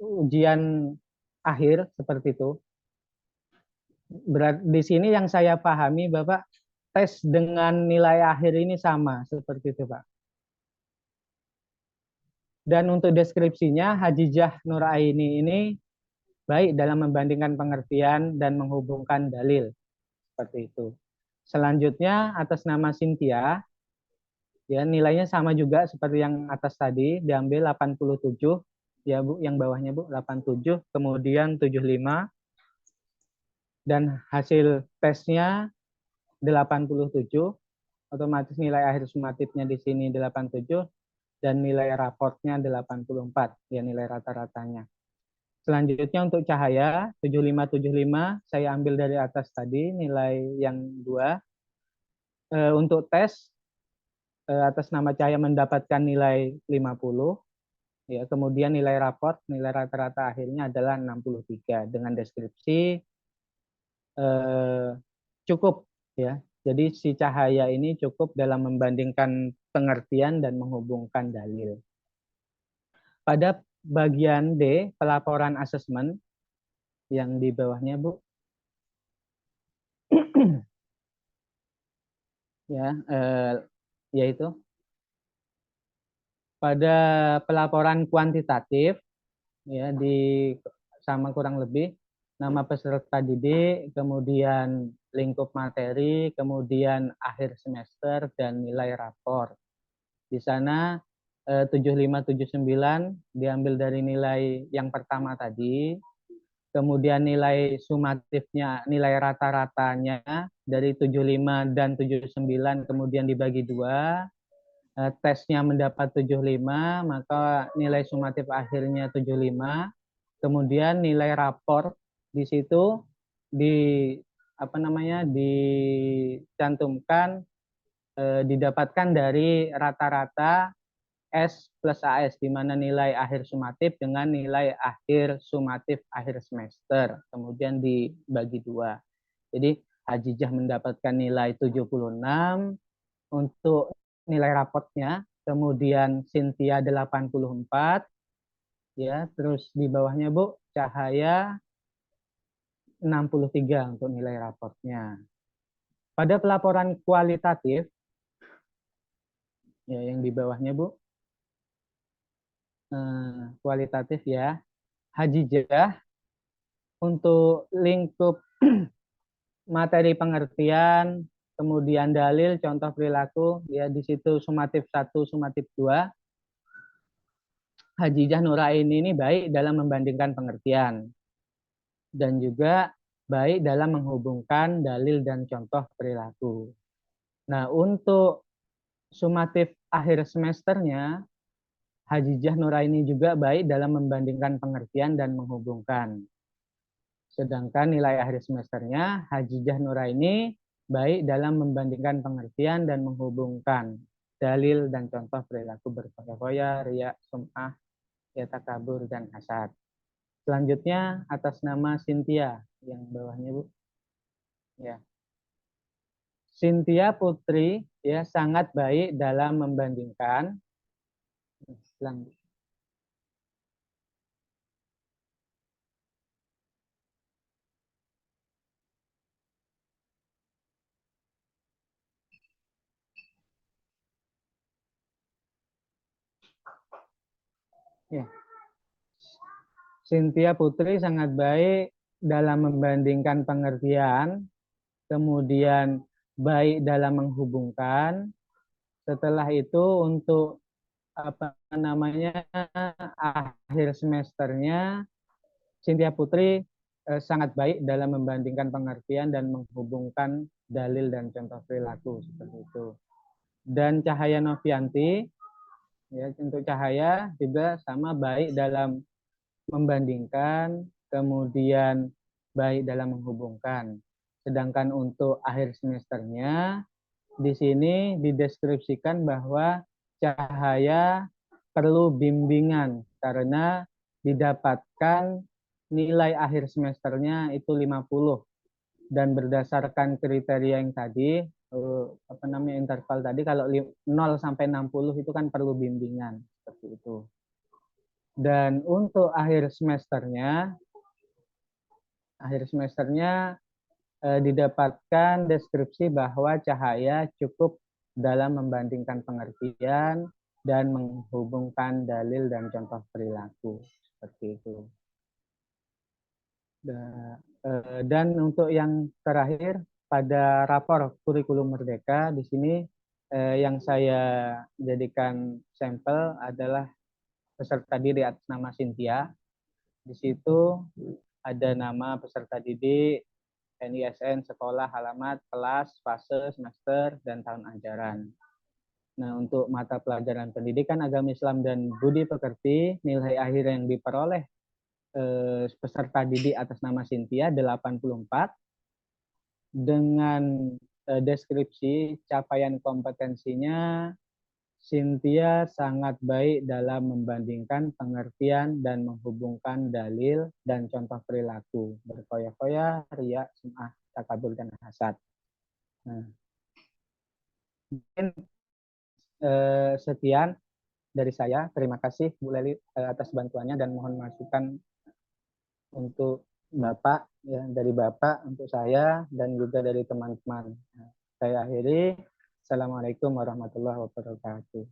ujian akhir seperti itu. Di sini yang saya pahami Bapak, tes dengan nilai akhir ini sama seperti itu Pak. Dan untuk deskripsinya, Hajijah Nuraini ini baik dalam membandingkan pengertian dan menghubungkan dalil. Seperti itu. Selanjutnya, atas nama Cynthia, ya nilainya sama juga seperti yang atas tadi, diambil 87, ya Bu, yang bawahnya Bu, 87, kemudian 75, dan hasil tesnya 87. otomatis nilai akhir sumatifnya di sini 87 dan nilai raportnya 84, ya nilai rata-ratanya. Selanjutnya untuk cahaya 7575 saya ambil dari atas tadi nilai yang 2. Untuk tes atas nama cahaya mendapatkan nilai 50, ya, kemudian nilai raport, nilai rata-rata akhirnya adalah 63 dengan deskripsi cukup, ya. Jadi si cahaya ini cukup dalam membandingkan pengertian dan menghubungkan dalil. Pada bagian D, pelaporan asesmen yang di bawahnya, Bu. Ya, yaitu pada pelaporan kuantitatif, ya, sama kurang lebih nama peserta didik, kemudian lingkup materi, kemudian akhir semester dan nilai rapor. Di sana 7579 diambil dari nilai yang pertama tadi, kemudian nilai sumatifnya, nilai rata-ratanya dari 75 dan 79 kemudian dibagi 2, tesnya mendapat 75, maka nilai sumatif akhirnya 75. Kemudian nilai rapor di situ dicantumkan didapatkan dari rata-rata S plus AS, di mana nilai akhir sumatif dengan nilai akhir sumatif akhir semester, kemudian dibagi 2. Jadi Hajijah mendapatkan nilai 76 untuk nilai raportnya, kemudian Cynthia 84, ya, terus di bawahnya Bu, Cahaya 63 untuk nilai raportnya. Pada pelaporan kualitatif, ya, yang di bawahnya Bu, kualitatif, ya, Hajijah untuk lingkup materi pengertian, kemudian dalil, contoh perilaku, ya, di situ sumatif 1, sumatif 2. Hajijah Nuraini ini baik dalam membandingkan pengertian dan juga baik dalam menghubungkan dalil dan contoh perilaku. Nah, untuk sumatif akhir semesternya, Hajijah Nuraini juga baik dalam membandingkan pengertian dan menghubungkan. Sedangkan nilai akhir semesternya, Hajijah Nuraini baik dalam membandingkan pengertian dan menghubungkan dalil dan contoh perilaku berfoya-foya, riya, sum'ah, ya, takabur, dan hasad. Selanjutnya atas nama Cynthia yang bawahnya, Bu. Ya. Cynthia Putri, ya, sangat baik dalam membandingkan. Ya. Cynthia Putri sangat baik dalam membandingkan pengertian, kemudian baik dalam menghubungkan. Setelah itu untuk akhir semesternya, Cynthia Putri sangat baik dalam membandingkan pengertian dan menghubungkan dalil dan contoh perilaku, seperti itu. Dan Cahaya Novianti, ya, untuk Cahaya juga sama baik dalam membandingkan, kemudian baik dalam menghubungkan. Sedangkan untuk akhir semesternya, di sini dideskripsikan bahwa Cahaya perlu bimbingan karena didapatkan nilai akhir semesternya itu 50, dan berdasarkan kriteria yang tadi, interval tadi, kalau 0 sampai 60 itu kan perlu bimbingan, seperti itu. Dan untuk akhir semesternya didapatkan deskripsi bahwa Cahaya cukup dalam membandingkan pengertian dan menghubungkan dalil dan contoh perilaku, seperti itu. Dan untuk yang terakhir, pada rapor kurikulum merdeka, di sini yang saya jadikan sampel adalah peserta didik atas nama Cynthia. Di situ ada nama peserta didik, NISN, sekolah, alamat, kelas, fase, semester, dan tahun ajaran. Nah, untuk mata pelajaran pendidikan agama Islam dan budi pekerti, nilai akhir yang diperoleh peserta didik atas nama Cynthia 84 dengan deskripsi capaian kompetensinya. Cynthia sangat baik dalam membandingkan pengertian dan menghubungkan dalil dan contoh perilaku, berkoya-koya, riya, sum'ah, takabur, dan hasad. Nah, mungkin sekian dari saya. Terima kasih Bu Leli atas bantuannya dan mohon masukan untuk Bapak, ya, dari Bapak untuk saya dan juga dari teman-teman. Nah, saya akhiri. Assalamualaikum warahmatullahi wabarakatuh.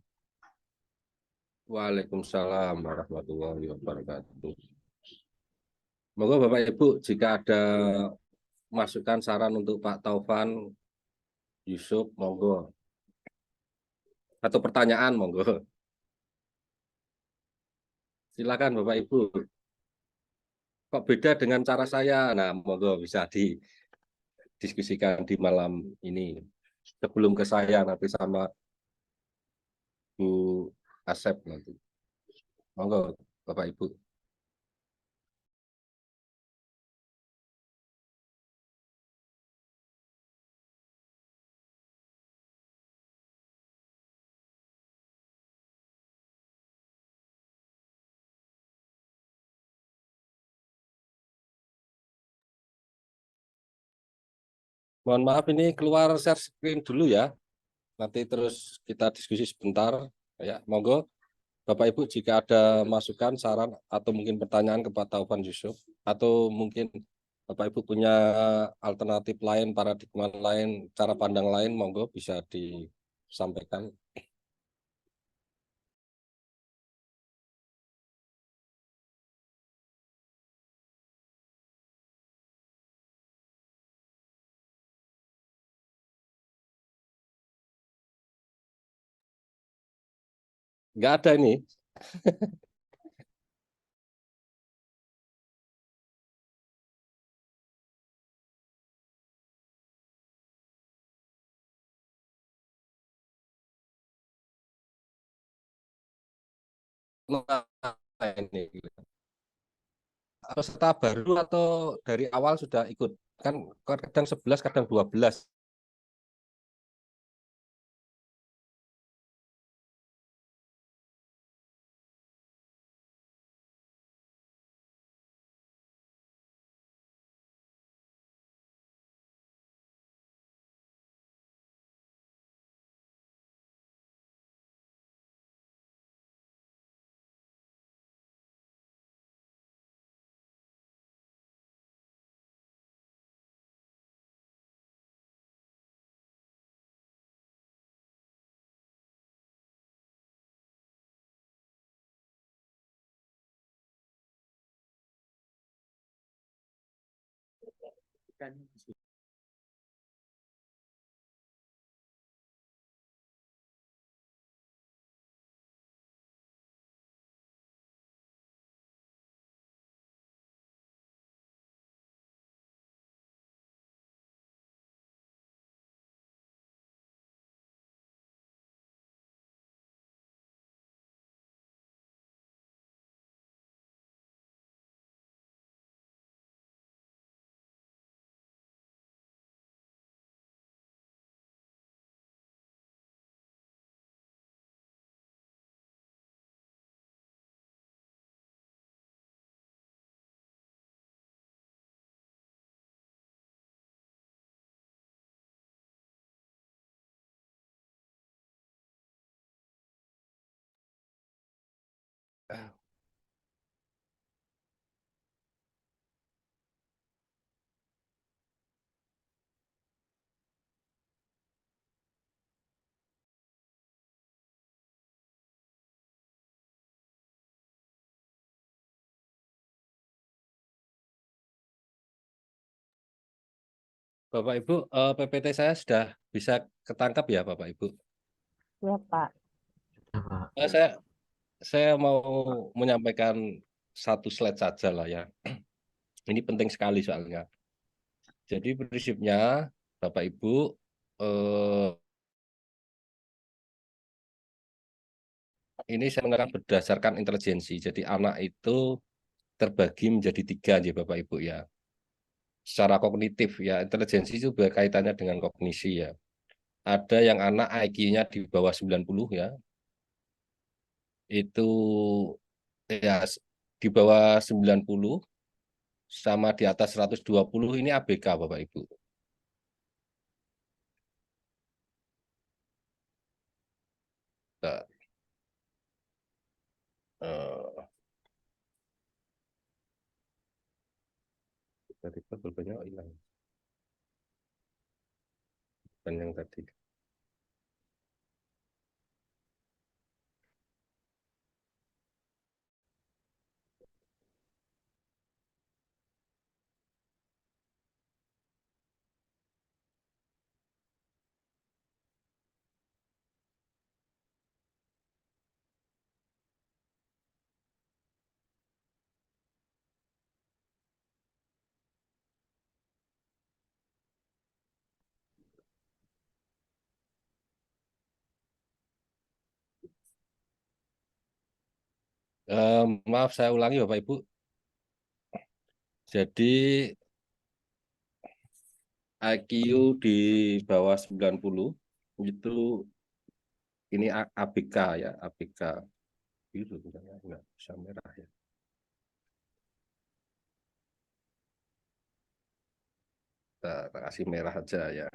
Waalaikumsalam warahmatullahi wabarakatuh. Moga Bapak Ibu jika ada masukan saran untuk Pak Taufan, Yusuf, monggo. Atau pertanyaan, monggo. Silakan Bapak Ibu. Kok beda dengan cara saya? Nah, monggo bisa didiskusikan di malam ini. Sebelum ke saya nanti sama Bu Asep nanti. Monggo Bapak Ibu. Mohon maaf ini keluar share screen dulu ya. Nanti terus kita diskusi sebentar. Ya, monggo Bapak Ibu jika ada masukan, saran atau mungkin pertanyaan ke Pak Taufan Yusuf atau mungkin Bapak Ibu punya alternatif lain, paradigma lain, cara pandang lain, monggo bisa disampaikan. Nggak ada ini. Nah, ini. Peserta baru atau dari awal sudah ikut? Kan kadang 11, kadang 12. Bapak Ibu, PPT saya sudah bisa ketangkap ya Bapak Ibu. Ya, Pak. Saya mau menyampaikan satu slide saja lah ya. Ini penting sekali soalnya. Jadi prinsipnya Bapak Ibu ini saya menerangkan berdasarkan intelijensi. Jadi anak itu terbagi menjadi 3 ya Bapak Ibu ya. Secara kognitif ya, intelijensi itu berkaitannya dengan kognisi ya. Ada yang anak IQ-nya di bawah 90 ya. Itu ya di bawah 90 sama di atas 120 ini ABK Bapak Ibu. Nah, tiba-tiba pulpennya hilang. Dan yang tadi. Maaf saya ulangi Bapak Ibu. Jadi IQ di bawah 90 itu ini ABK ya, ABK. Biru enggak bisa merah ya. Kita kasih merah aja ya.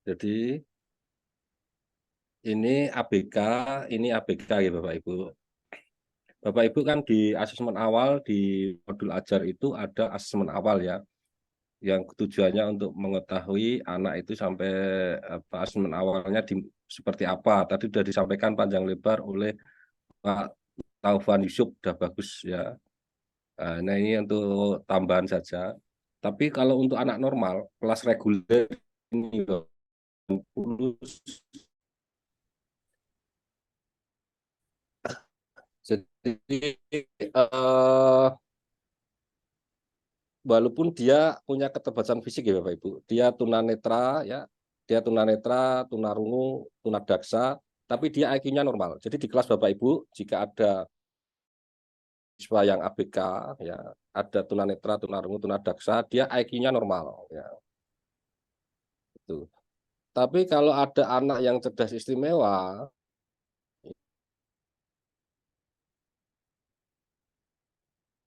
Jadi ini ABK, ini ABK ya Bapak Ibu. Bapak Ibu kan di asesmen awal di modul ajar itu ada asesmen awal ya, yang tujuannya untuk mengetahui anak itu sampai asesmen awalnya seperti apa. Tadi sudah disampaikan panjang lebar oleh Pak Taufan Yusuf, sudah bagus ya. Nah ini untuk tambahan saja. Tapi kalau untuk anak normal, kelas reguler ini 90, jadi walaupun dia punya keterbatasan fisik ya Bapak Ibu, dia tunanetra ya, dia tunanetra, tunarungu, tunadaksa, tapi dia IQ-nya normal. Jadi di kelas Bapak Ibu jika ada siswa yang ABK ya, ada tunanetra, tunarungu, tunadaksa, dia IQ-nya normal ya. Itu. Tapi kalau ada anak yang cerdas istimewa,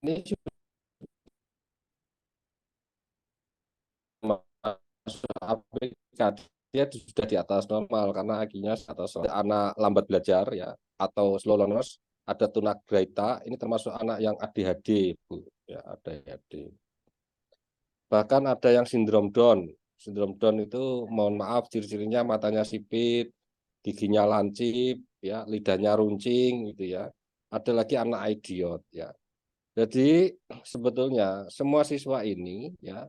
ini masuk ABK, dia sudah di atas normal karena IQ-nya di atas normal. Anak lambat belajar ya atau slow learners, ada tunagrahita, ini termasuk anak yang ADHD, Bu. Ya, ADHD. Bahkan ada yang sindrom Down. Sindrom Down itu mohon maaf ciri-cirinya matanya sipit, giginya lancip, ya, lidahnya runcing gitu ya. Ada lagi anak idiot ya. Jadi sebetulnya semua siswa ini ya,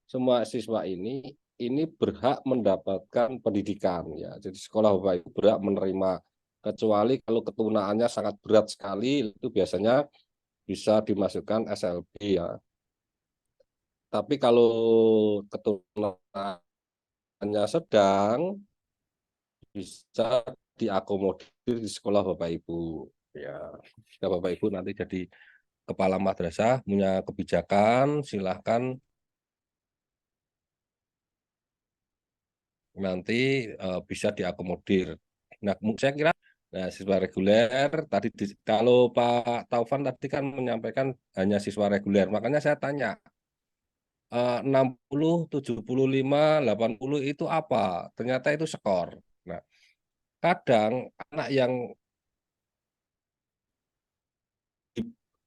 semua siswa ini berhak mendapatkan pendidikan ya. Jadi sekolah Bapak Ibu berhak menerima, kecuali kalau ketunaannya sangat berat sekali itu biasanya bisa dimasukkan SLB ya. Tapi kalau ketunaannya sedang bisa diakomodir di sekolah Bapak Ibu ya. Jika Bapak Ibu nanti jadi kepala madrasah punya kebijakan, silahkan nanti bisa diakomodir. Nah, saya kira siswa reguler tadi kalau Pak Taufan tadi kan menyampaikan hanya siswa reguler, makanya saya tanya 60, 75, 80 itu apa? Ternyata itu skor. Nah, kadang anak yang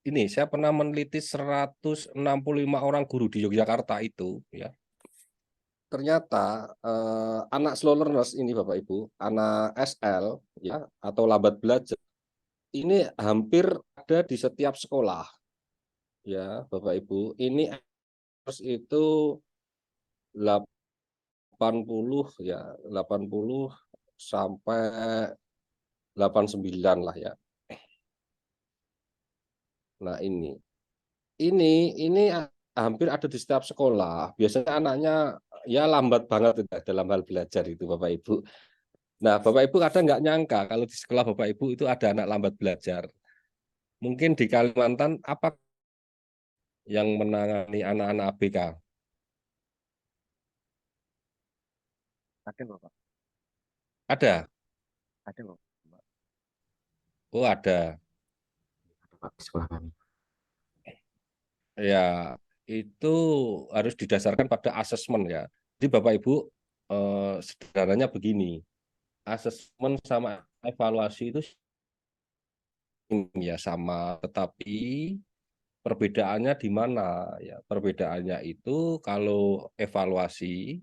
ini saya pernah meneliti 165 orang guru di Yogyakarta itu ya. Ternyata anak slow learners ini Bapak Ibu, anak SL ya atau lambat belajar ini hampir ada di setiap sekolah ya Bapak Ibu. Ini harus itu 80 ya, 80 sampai 89 lah ya. Nah ini. ini hampir ada di setiap sekolah. Biasanya anaknya ya lambat banget dalam hal belajar itu Bapak Ibu. Nah, Bapak Ibu kadang nggak nyangka kalau di sekolah Bapak Ibu itu ada anak lambat belajar. Mungkin di Kalimantan apa yang menangani anak-anak ABK? Ada Bapak, Ada? ada Bapak. Oh, ada. Ada Pak di sekolah kami. Ya, itu harus didasarkan pada asesmen ya. Jadi Bapak Ibu sederhananya begini, asesmen sama evaluasi itu ya sama, tetapi perbedaannya di mana ya? Perbedaannya itu kalau evaluasi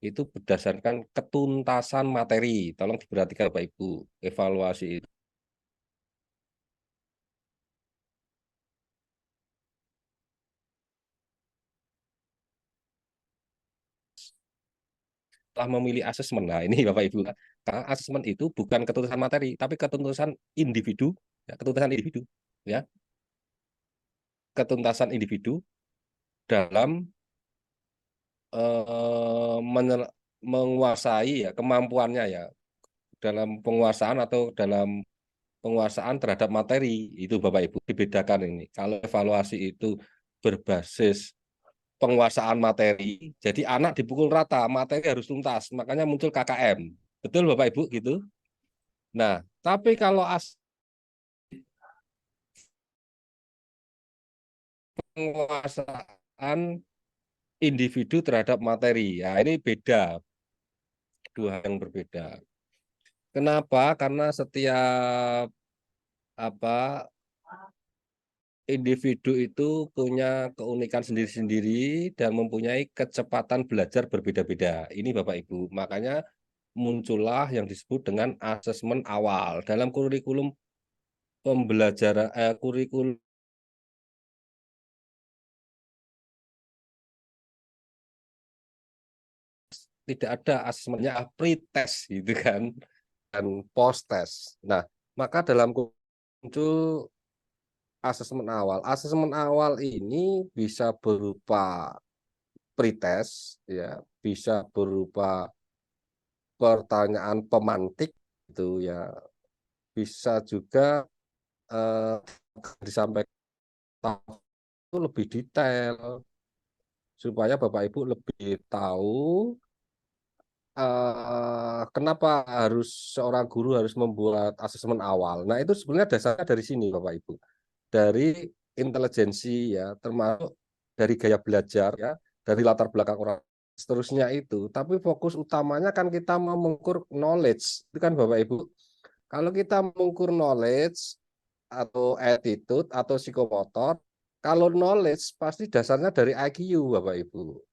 itu berdasarkan ketuntasan materi. Tolong diperhatikan Bapak Ibu, evaluasi itu telah memilih asesmen. Nah, ini Bapak Ibu, karena asesmen itu bukan ketuntasan materi, tapi ketuntasan individu, ya, ketuntasan individu, ya, ketuntasan individu dalam menguasai ya kemampuannya ya dalam penguasaan atau dalam penguasaan terhadap materi itu Bapak Ibu dibedakan ini. Kalau evaluasi itu berbasis penguasaan materi, jadi anak dipukul rata, materi harus tuntas, makanya muncul KKM. Betul Bapak Ibu gitu? Nah, tapi kalau penguasaan individu terhadap materi, ya ini beda, dua hal yang berbeda. Kenapa? Karena setiap apa individu itu punya keunikan sendiri-sendiri dan mempunyai kecepatan belajar berbeda-beda. Ini Bapak Ibu. Makanya muncullah yang disebut dengan asesmen awal dalam kurikulum pembelajaran kurikulum tidak ada asesmennya pre-test gitu kan dan post-test. Nah, maka dalam muncul asesmen awal. Asesmen awal ini bisa berupa pretest, ya, bisa berupa pertanyaan pemantik, itu ya, bisa juga disampaikan itu lebih detail supaya Bapak Ibu lebih tahu kenapa seorang guru harus membuat asesmen awal. Nah, itu sebenarnya dasarnya dari sini Bapak Ibu. Dari intelijensi ya, termasuk dari gaya belajar ya, dari latar belakang orang seterusnya itu. Tapi fokus utamanya kan kita mau mengukur knowledge. Itu kan Bapak Ibu. Kalau kita mengukur knowledge atau attitude atau psikomotor, kalau knowledge pasti dasarnya dari IQ Bapak Ibu.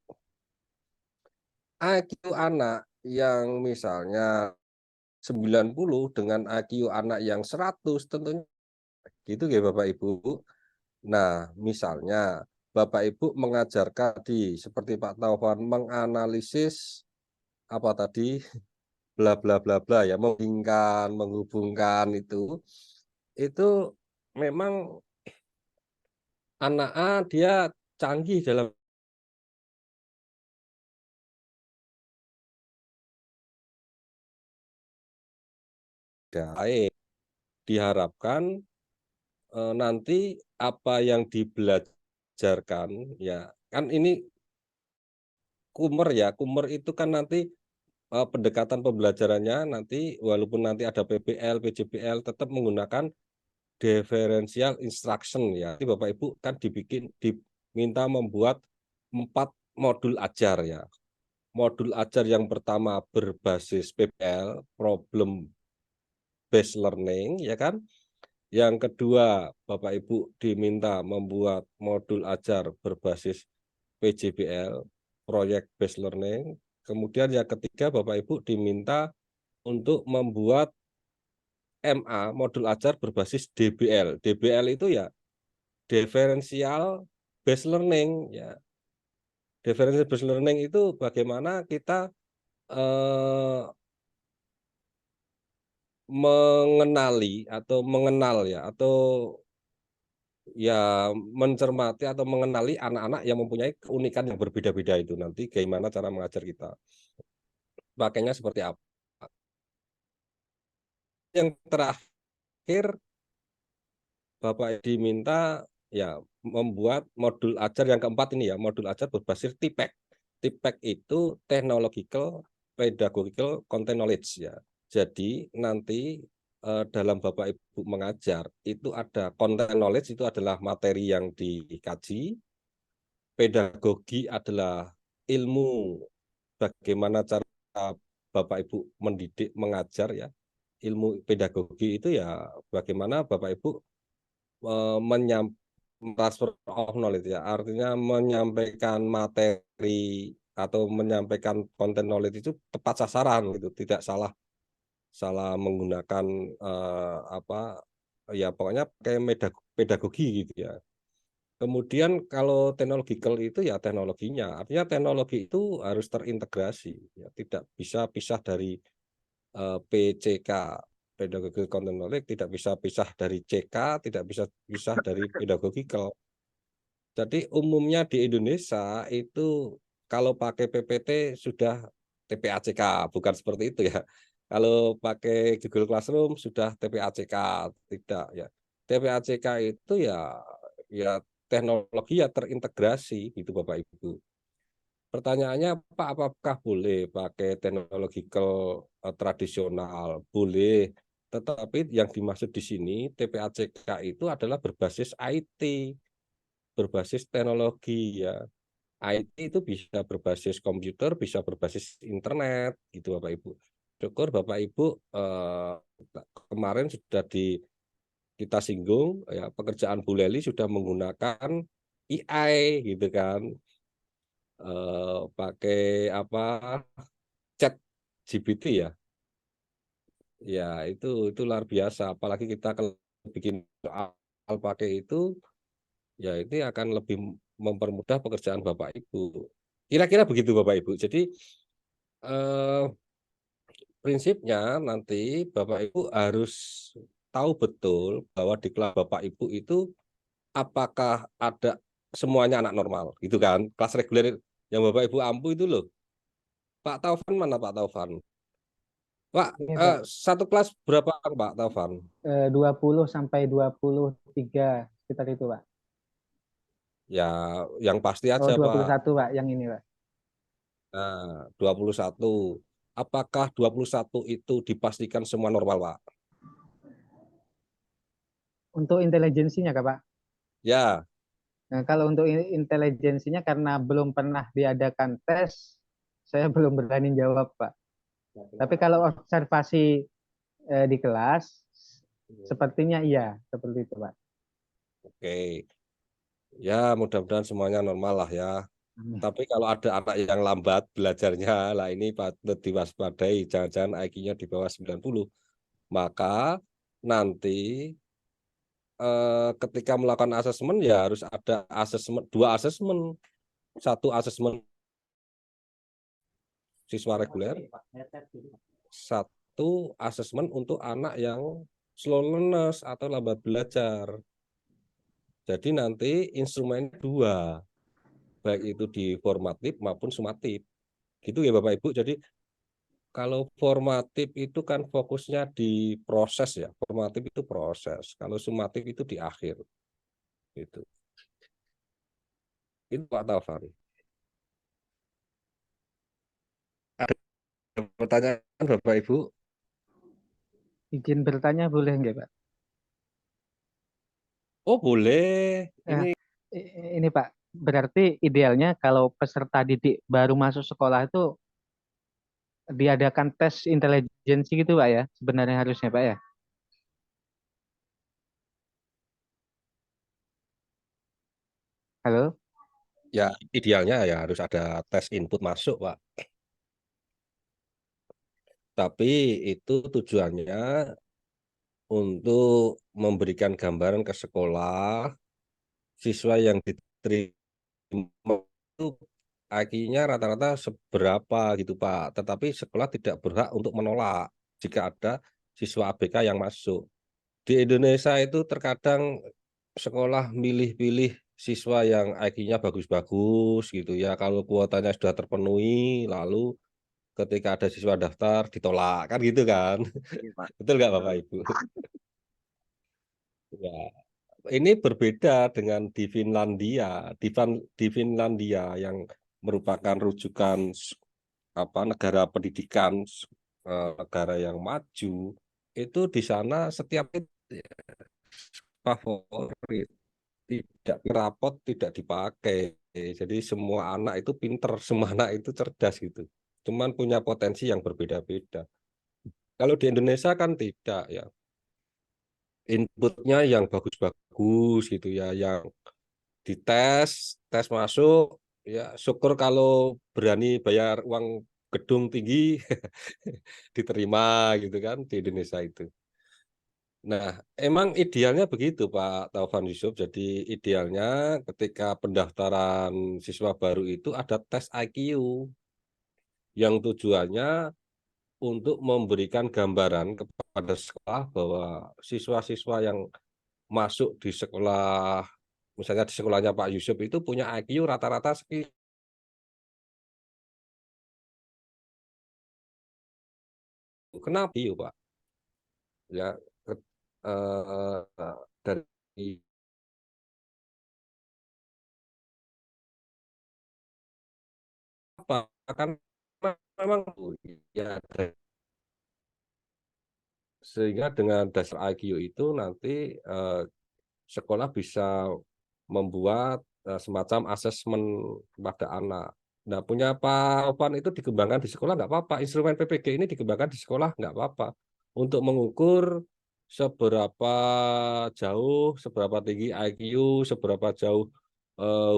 IQ anak yang misalnya 90 dengan IQ anak yang 100 tentunya gitu ya Bapak Ibu. Nah, misalnya Bapak Ibu mengajarkan seperti Pak Taufan menganalisis apa tadi bla bla bla bla ya, menghubungkan itu memang anak A dia canggih dalam baik. Diharapkan nanti apa yang dibelajarkan ya kan ini Kumer itu kan nanti pendekatan pembelajarannya nanti walaupun nanti ada PBL, PJBL tetap menggunakan differential instruction ya. Jadi Bapak Ibu kan diminta membuat 4 modul ajar ya. Modul ajar yang pertama berbasis PBL, problem based learning ya kan. Yang kedua, Bapak Ibu diminta membuat modul ajar berbasis PJBL, Project Based Learning. Kemudian yang ketiga, Bapak Ibu diminta untuk membuat MA, modul ajar berbasis DBL. DBL itu ya Differential Based Learning. Ya. Differential Based Learning itu bagaimana kita mengenali atau mengenal ya, atau ya mencermati atau mengenali anak-anak yang mempunyai keunikan yang berbeda-beda itu nanti bagaimana cara mengajar kita. Pakainya seperti apa. Yang terakhir Bapak diminta ya membuat modul ajar yang keempat ini ya, modul ajar berbasis TPEC. TPEC itu Technological Pedagogical Content Knowledge ya. Jadi nanti dalam Bapak Ibu mengajar itu ada content knowledge, itu adalah materi yang dikaji. Pedagogi adalah ilmu bagaimana cara Bapak Ibu mendidik mengajar ya. Ilmu pedagogi itu ya bagaimana Bapak Ibu transfer of knowledge ya, artinya menyampaikan materi atau menyampaikan konten knowledge itu tepat sasaran gitu, tidak salah menggunakan apa ya, pokoknya pakai pedagogi gitu ya. Kemudian kalau technological itu ya teknologinya, artinya teknologi itu harus terintegrasi ya, tidak bisa pisah dari PCK, pedagogical content knowledge, tidak bisa pisah dari CK, tidak bisa pisah dari pedagogical. Jadi umumnya di Indonesia itu kalau pakai PPT sudah TPACK, bukan seperti itu ya. Kalau pakai Google Classroom sudah TPACK, tidak ya. TPACK itu ya teknologi ya terintegrasi gitu Bapak Ibu. Pertanyaannya Pak, apakah boleh pakai teknological tradisional? Boleh, tetapi yang dimaksud di sini TPACK itu adalah berbasis IT, berbasis teknologi ya. IT itu bisa berbasis komputer, bisa berbasis internet gitu Bapak Ibu. Syukur Bapak Ibu kemarin sudah kita singgung ya, pekerjaan Bu Leli sudah menggunakan AI gitu kan. Pakai apa, chat GPT ya. Ya itu luar biasa, apalagi kita kalau bikin soal pakai itu ya ini akan lebih mempermudah pekerjaan Bapak Ibu. Kira-kira begitu Bapak Ibu. Jadi prinsipnya nanti Bapak Ibu harus tahu betul bahwa di kelas Bapak Ibu itu apakah ada semuanya anak normal, gitu kan? Kelas reguler yang Bapak Ibu ampu itu loh. Pak Taufan mana Pak Taufan? Pak, Ini Pak, satu kelas berapa orang Pak Taufan? 20 sampai 23 sekitar itu Pak. Ya, yang pasti Oh, aja Pak. 21 Pak, yang ini Pak. Nah, 21. Apakah 21 itu dipastikan semua normal Pak? Untuk intelijensinya Kak Pak. Ya, Nah, kalau untuk intelijensinya karena belum pernah diadakan tes, saya belum berani jawab Pak. Tapi kalau observasi di kelas, sepertinya iya, seperti itu Pak. oke. Ya, mudah-mudahan semuanya normal lah ya. Amin. Tapi kalau ada anak yang lambat belajarnya, lah ini patut diwaspadai, jangan-jangan IQ-nya di bawah 90. Maka nanti ketika melakukan asesmen ya harus ada asesmen, 2 asesmen. Satu asesmen siswa reguler, satu asesmen untuk anak yang slow learners atau lambat belajar. Jadi nanti instrumennya 2, baik itu di formatif maupun sumatif. Gitu ya Bapak Ibu. Jadi kalau formatif itu kan fokusnya di proses ya. Formatif itu proses. Kalau sumatif itu di akhir. Gitu. Itu Pak Taufan. Ada pertanyaan Bapak Ibu? Izin bertanya boleh nggak Pak? Oh boleh. Nah, Ini ini Pak, berarti idealnya kalau peserta didik baru masuk sekolah itu diadakan tes intelijensi gitu Pak ya, sebenarnya harusnya Pak ya. Halo? ya idealnya ya harus ada tes input masuk Pak. Tapi itu tujuannya untuk memberikan gambaran ke sekolah, siswa yang diterima itu IQ-nya rata-rata seberapa gitu Pak. Tetapi sekolah tidak berhak untuk menolak jika ada siswa ABK yang masuk. Di Indonesia itu terkadang sekolah milih-pilih siswa yang IQ-nya bagus-bagus gitu ya. Kalau kuotanya sudah terpenuhi, lalu ketika ada siswa daftar ditolak kan gitu kan. Iya, Pak. Betul nggak Bapak Ibu? Ya, ini berbeda dengan di Finlandia. Di Finlandia yang merupakan rujukan negara pendidikan, negara yang maju, itu di sana setiap favorit, tidak rapot, tidak dipakai. Jadi semua anak itu pinter, semua anak itu cerdas gitu. Cuman punya potensi yang berbeda-beda. Kalau di Indonesia kan tidak ya. Inputnya yang bagus-bagus gitu ya, yang dites, tes masuk, ya syukur kalau berani bayar uang gedung tinggi diterima gitu kan di Indonesia itu. Nah, emang idealnya begitu Pak Taufan Yusuf. Jadi idealnya ketika pendaftaran siswa baru itu ada tes IQ yang tujuannya untuk memberikan gambaran kepada sekolah bahwa siswa-siswa yang masuk di sekolah, misalnya di sekolahnya Pak Yusuf itu punya IQ rata-rata sekian. Kenapa yuk Pak? Ya, dari apa? Kan memang ya sehingga dengan dasar IQ itu nanti sekolah bisa membuat semacam asesmen kepada anak. Nah, punya Pak Opan itu dikembangkan di sekolah nggak apa-apa. Instrumen PPG ini dikembangkan di sekolah nggak apa-apa. Untuk mengukur seberapa jauh, seberapa tinggi IQ, seberapa jauh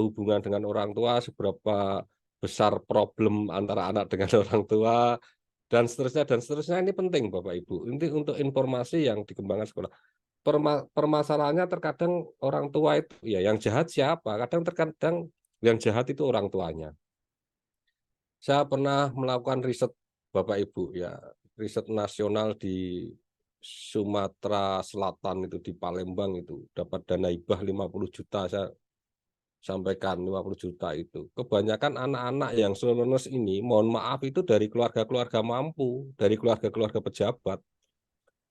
hubungan dengan orang tua, seberapa besar problem antara anak dengan orang tua, dan seterusnya ini penting Bapak Ibu. Ini untuk informasi yang dikembangkan sekolah. Permasalahannya terkadang orang tua itu ya yang jahat siapa? Terkadang yang jahat itu orang tuanya. Saya pernah melakukan riset Bapak Ibu ya, riset nasional di Sumatera Selatan itu di Palembang itu dapat dana hibah 50 juta saya sampaikan 50 juta itu. Kebanyakan anak-anak yang lulus ini mohon maaf itu dari keluarga-keluarga mampu, dari keluarga-keluarga pejabat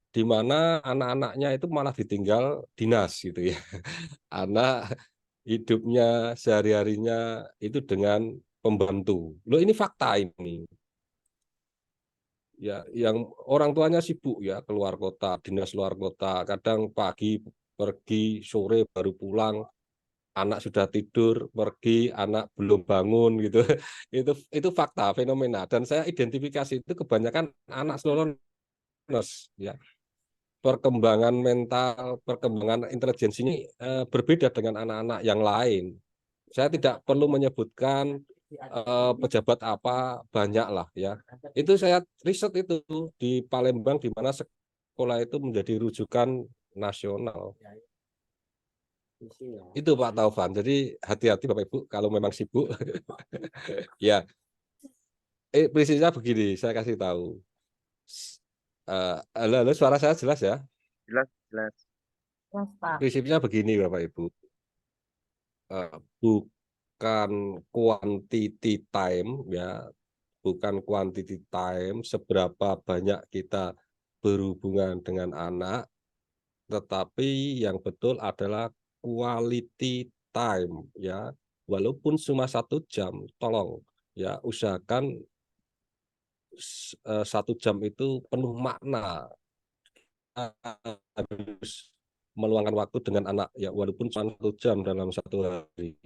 di mana anak-anaknya itu malah ditinggal dinas gitu ya. Anak hidupnya sehari-harinya itu dengan pembantu. Loh ini fakta ini. Ya, yang orang tuanya sibuk ya keluar kota, dinas luar kota, kadang pagi pergi, sore baru pulang, anak sudah tidur, pergi, anak belum bangun gitu. Itu fakta fenomena dan saya identifikasi itu kebanyakan anak slow ya. Perkembangan mental, perkembangan intelijensinya berbeda dengan anak-anak yang lain. Saya tidak perlu menyebutkan pejabat apa, banyak lah ya. Itu saya riset itu di Palembang di mana sekolah itu menjadi rujukan nasional. Itu Pak Taufan. Jadi hati-hati Bapak Ibu kalau memang sibuk. Ya, prinsipnya begini, saya kasih tahu. Halo, suara saya jelas ya? Jelas, jelas. Yes, Pak. Prinsipnya begini Bapak Ibu. Bukan quantity time ya, bukan quantity time seberapa banyak kita berhubungan dengan anak, tetapi yang betul adalah quality time ya, walaupun cuma 1 jam, tolong ya usahakan 1 jam itu penuh makna, harus meluangkan waktu dengan anak ya walaupun cuma 1 jam dalam satu hari.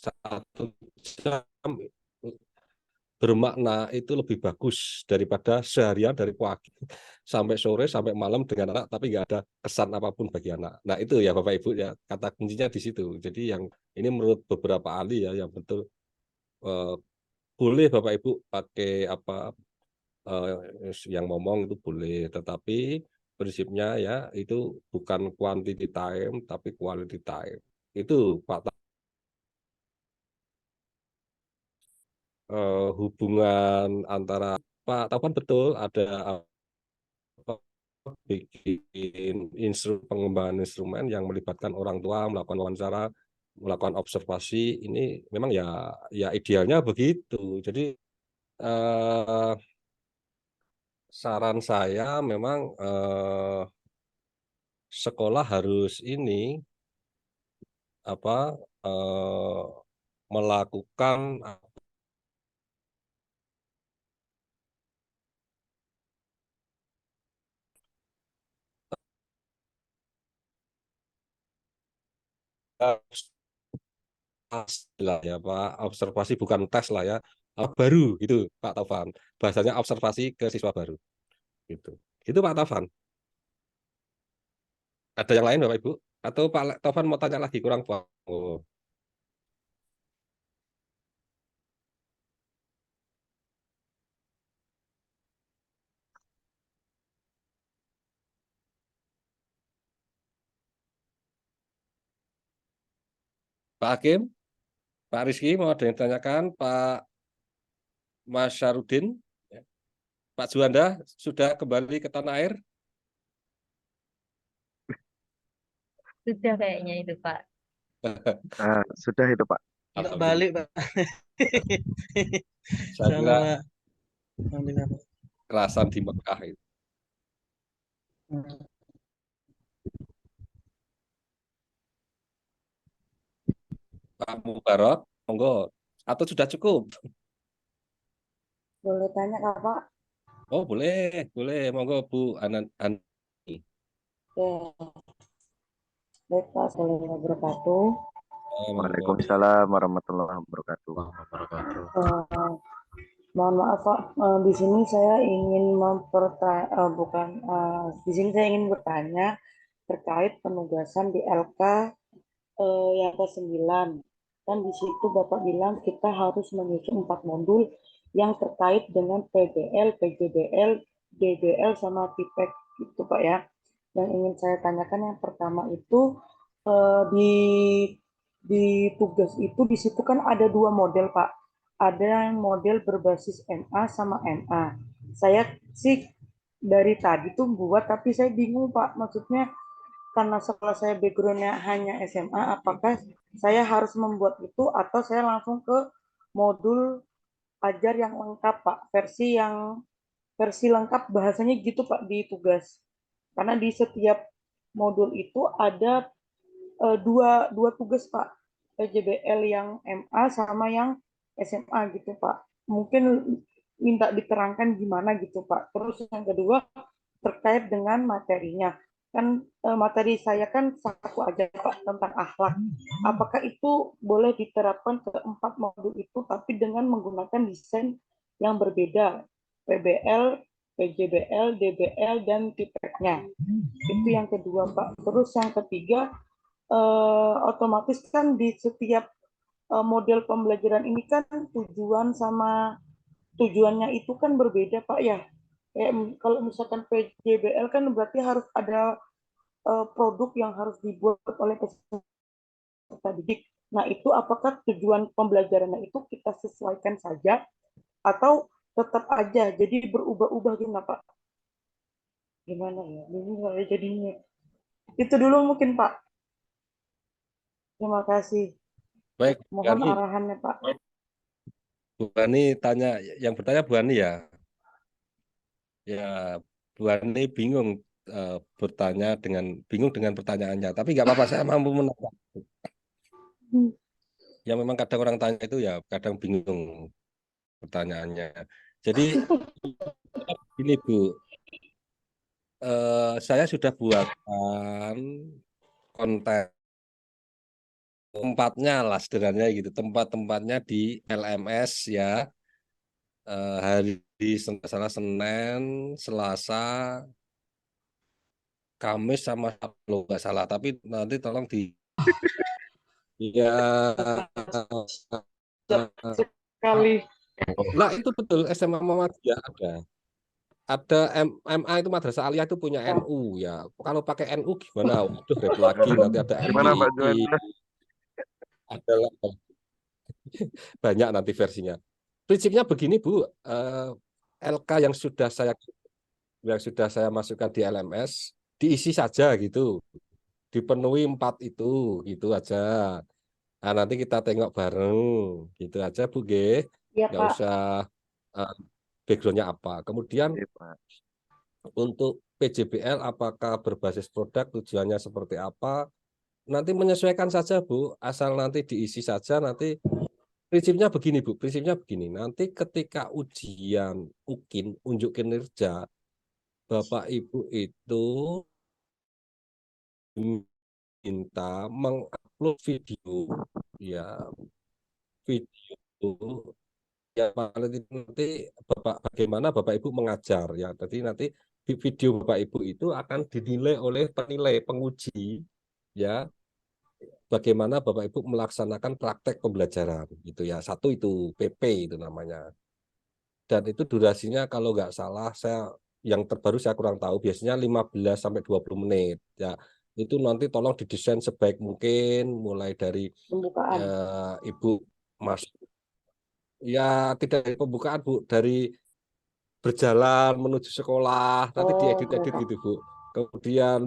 1 jam bermakna itu lebih bagus daripada seharian dari pagi sampai sore sampai malam dengan anak tapi nggak ada kesan apapun bagi anak. Nah itu ya Bapak Ibu ya kata kuncinya di situ. Jadi yang ini menurut beberapa ahli ya yang betul eh, boleh Bapak Ibu pakai apa yang ngomong itu boleh, tetapi prinsipnya ya itu bukan quantity time tapi quality time. Itu Pak hubungan antara Pak Taufan betul ada apa bikin pengembangan instrumen yang melibatkan orang tua, melakukan wawancara, melakukan observasi, ini memang ya idealnya begitu. Jadi saran saya memang sekolah harus ini apa melakukan lah ya Pak, observasi bukan tes lah ya, baru gitu Pak Taufan. Bahasanya observasi ke siswa baru gitu. Itu Pak Taufan. Ada yang lain Bapak Ibu? Atau Pak Taufan mau tanya lagi kurang Pak? Oh. Pak Hakim, Pak Rizky mau ada yang ditanyakan, Pak Mas Syarudin, Pak Juanda sudah kembali ke tanah air? Sudah kayaknya itu Pak. Sudah itu Pak. Nggak balik, Pak. Saya kira Sama Alhamdulillah, Pak. kerasan di Mekah itu. Pak Mubarok, monggo. Atau sudah cukup? Boleh tanya Kak, Pak? Oh boleh, boleh. Monggo Bu Ani. Oke. Baik Pak, Assalamualaikum wabarakatuh. Waalaikumsalam warahmatullahi wabarakatuh. Mohon maaf Pak, di sini saya ingin di sini saya ingin bertanya terkait penugasan di LK yang ke-9. Kan di situ Bapak bilang kita harus menyusun 4 modul yang terkait dengan PBL, PJBL, DBL, sama TIPEK gitu Pak ya. Yang ingin saya tanyakan yang pertama itu di tugas itu di situ kan ada 2 model Pak. Ada yang model berbasis MA sama NA. Saya sih dari tadi tuh buat tapi saya bingung Pak. Maksudnya karena setelah saya backgroundnya hanya SMA, apakah saya harus membuat itu atau saya langsung ke modul ajar yang lengkap Pak, versi lengkap bahasanya gitu Pak di tugas. Karena di setiap modul itu ada dua tugas Pak, PJBL yang MA sama yang SMA gitu Pak. Mungkin minta diterangkan gimana gitu Pak. Terus yang kedua terkait dengan materinya. Kan materi saya kan satu aja Pak tentang akhlak. Apakah itu boleh diterapkan ke 4 modul itu tapi dengan menggunakan desain yang berbeda? PBL, PJBL, DBL, dan TIPEK-nya. Itu yang kedua Pak. Terus yang ketiga, otomatis kan di setiap model pembelajaran ini kan tujuannya itu kan berbeda Pak ya. Kalau misalkan PJBL kan berarti harus ada produk yang harus dibuat oleh peserta didik. Nah itu apakah tujuan pembelajarannya itu kita sesuaikan saja atau tetap aja jadi berubah-ubah gitu Pak? Gimana ya? Ini jadinya. Itu dulu mungkin Pak. Terima kasih. Baik, Mohon Gani. arahannya Pak. Bu Ani tanya, yang bertanya Bu Ani ya. Ya, Bu Ani bingung bingung dengan pertanyaannya. Tapi nggak apa-apa, saya mampu menangkap. Ya memang kadang orang tanya itu ya kadang bingung pertanyaannya. Jadi ini Bu, saya sudah buatkan konten tempatnya lah sederhananya gitu, tempat-tempatnya di LMS ya. Hari Senin, Selasa, Kamis sama Sabtu nggak salah. Tapi nanti tolong ya Sekali. nah itu betul SMA Muhammadiyah ada. Ada MA itu Madrasah Aliyah itu punya NU ya. Kalau pakai NU gimana? Waduh, repot lagi nanti ada Gimana Pak MII. Juanda? Ada banyak nanti versinya. Prinsipnya begini Bu, LK yang sudah saya yang sudah saya masukkan di LMS diisi saja gitu, dipenuhi 4 itu gitu aja. Nah, nanti kita tengok bareng gitu aja Bu G, Iya nggak Pak. usah backgroundnya apa. Kemudian untuk PJBL apakah berbasis produk, tujuannya seperti apa, nanti menyesuaikan saja Bu, asal nanti diisi saja. Nanti prinsipnya begini Bu, prinsipnya begini, nanti ketika ujian UKIN, unjuk kinerja, Bapak Ibu itu minta mengupload video, ya video ya paling nanti bagaimana Bapak Ibu mengajar ya. Jadi nanti video Bapak Ibu itu akan dinilai oleh penilai penguji ya, bagaimana Bapak Ibu melaksanakan praktek pembelajaran gitu ya. Satu itu PP itu namanya. Dan itu durasinya kalau nggak salah saya yang terbaru saya kurang tahu, biasanya 15 sampai 20 menit ya. Itu nanti tolong didesain sebaik mungkin mulai dari Pembukaan. Ibu Mas ya, tidak dari pembukaan Bu, dari berjalan menuju sekolah nanti Oh, diedit-edit gitu Bu. Kemudian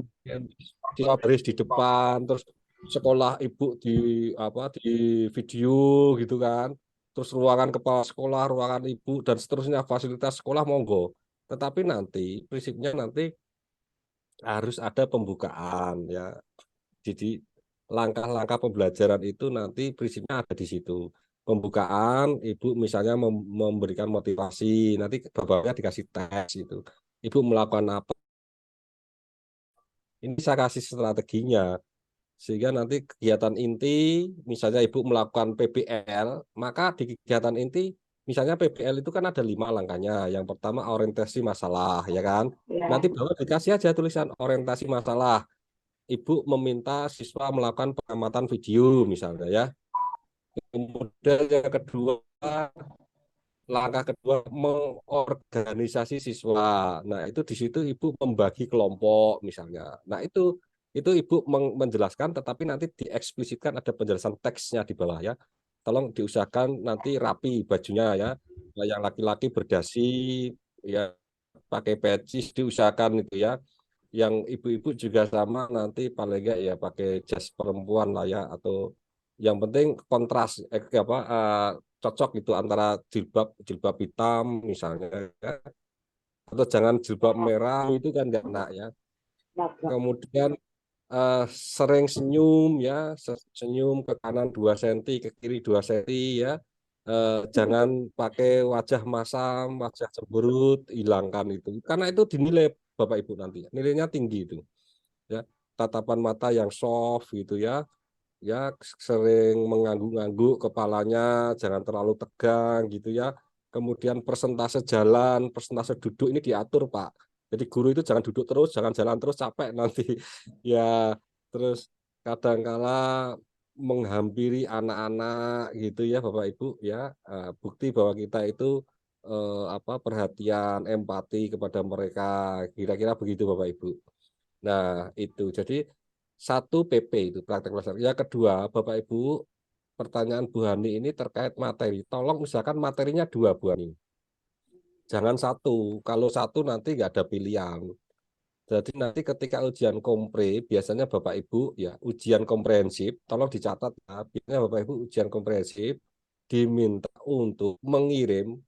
siswa baris di depan, terus sekolah Ibu di video gitu kan. Terus ruangan kepala sekolah, ruangan Ibu dan seterusnya fasilitas sekolah monggo. Tetapi nanti prinsipnya nanti harus ada pembukaan ya. Jadi langkah-langkah pembelajaran itu nanti prinsipnya ada di situ. Pembukaan, Ibu misalnya memberikan motivasi, nanti bapaknya dikasih tes itu. Ibu melakukan apa? Ini saya kasih strateginya. Sehingga nanti kegiatan inti, misalnya Ibu melakukan PBL, maka di kegiatan inti, misalnya PBL itu kan ada 5 langkahnya. Yang pertama orientasi masalah, ya kan? ya. Nanti bawah dikasih aja tulisan orientasi masalah. Ibu meminta siswa melakukan pengamatan video misalnya ya. Kemudian yang kedua, langkah kedua mengorganisasi siswa. Nah, itu di situ Ibu membagi kelompok misalnya. Nah, itu Ibu menjelaskan tetapi nanti dieksplisitkan ada penjelasan teksnya di bawah ya. Tolong diusahakan nanti rapi bajunya ya. Yang laki-laki berdasi ya pakai peci diusahakan itu ya. Yang ibu-ibu juga sama nanti paling enggak ya pakai jas perempuan lah ya, atau yang penting kontras cocok itu antara jilbab hitam misalnya ya. Atau jangan jilbab merah itu kan enggak enak ya. Nah, Kemudian sering senyum ya, senyum ke kanan 2 cm, ke kiri 2 cm ya. Jangan pakai wajah masam, wajah cemberut, hilangkan itu. Karena itu dinilai Bapak Ibu nanti. Nilainya tinggi itu. Ya, tatapan mata yang soft gitu ya. Ya, sering mengangguk-angguk kepalanya, jangan terlalu tegang gitu ya. Kemudian persentase jalan, persentase duduk ini diatur, Pak. Jadi guru itu jangan duduk terus, jangan jalan terus, capek nanti. Ya, terus kadangkala menghampiri anak-anak gitu ya Bapak Ibu ya. Bukti bahwa kita itu perhatian, empati kepada mereka. Kira-kira begitu Bapak Ibu. Nah, itu. Jadi 1 PP itu praktek pelajaran. Yang kedua, Bapak Ibu, pertanyaan Bu Hani ini terkait materi. Tolong misalkan materinya 2 Bu Hani. Jangan 1. Kalau 1 nanti nggak ada pilihan. Jadi nanti ketika ujian kompre, biasanya Bapak Ibu ya ujian komprehensif, tolong dicatat ya, biasanya Bapak Ibu ujian komprehensif diminta untuk mengirim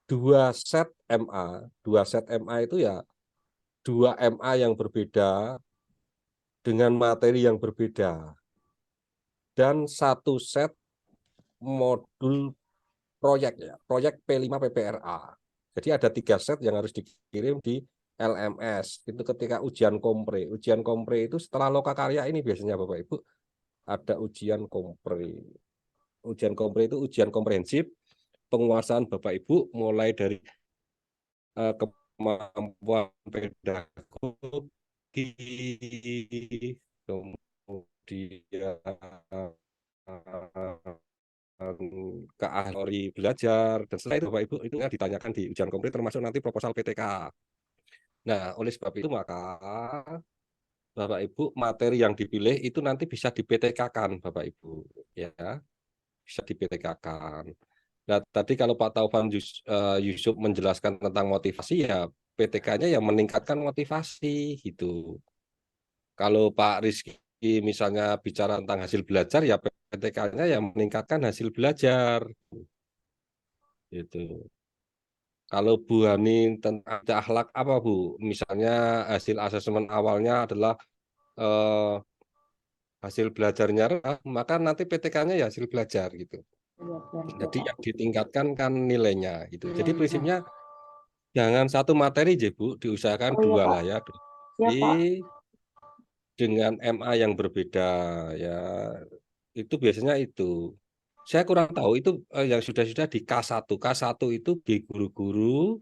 2 set MA. 2 set MA itu ya 2 MA yang berbeda dengan materi yang berbeda. Dan 1 set modul proyek ya, proyek P5 PPRA. Jadi ada 3 set yang harus dikirim di LMS. Itu ketika ujian kompre. Ujian kompre itu setelah lokakarya ini biasanya Bapak Ibu ada ujian kompre. Ujian kompre itu ujian komprehensif penguasaan Bapak Ibu mulai dari kemampuan pedagogi, kemudian keahlian belajar, dan setelah itu Bapak Ibu itu ditanyakan di ujian kompre termasuk nanti proposal PTK. Nah, oleh sebab itu maka Bapak Ibu materi yang dipilih itu nanti bisa di PTK-kan Bapak Ibu ya, bisa di PTK-kan. Nah, tadi kalau Pak Taufan Yusuf menjelaskan tentang motivasi ya PTK-nya yang meningkatkan motivasi gitu. Kalau Pak Rizky misalnya bicara tentang hasil belajar, ya PTK-nya yang meningkatkan hasil belajar gitu. Kalau Bu Hani tentang akhlak apa Bu? Misalnya hasil asesmen awalnya adalah eh, hasil belajarnya rendah, maka nanti PTK-nya ya hasil belajar gitu. Iya, benar, Jadi Pak. yang ditingkatkan kan nilainya gitu. Jadi Nilainya. prinsipnya jangan satu materi je Bu, diusahakan Oh iya, dua Pak. lah ya. Siap, Pak. Dengan MA yang berbeda ya, itu biasanya itu. Saya kurang tahu itu yang sudah di K1. K1 itu di guru-guru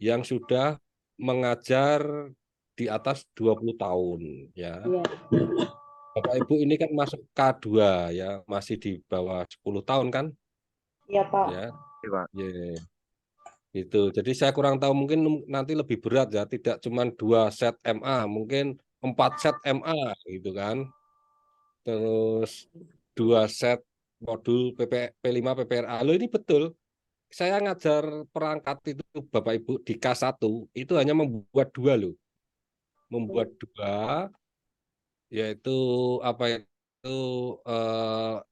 yang sudah mengajar di atas 20 tahun ya. Iya, Bapak Ibu ini kan masuk K2 ya, masih di bawah 10 tahun kan iya, Pak. ya. Iya, Pak. Ya, gitu. Jadi saya kurang tahu, mungkin nanti lebih berat ya, tidak cuma 2 set MA, mungkin 4 set MA gitu kan. Terus 2 set modul P5 PPRA. Loh ini betul. Saya ngajar perangkat itu Bapak Ibu di K1 itu hanya membuat 2 loh. Membuat 2 yaitu apa itu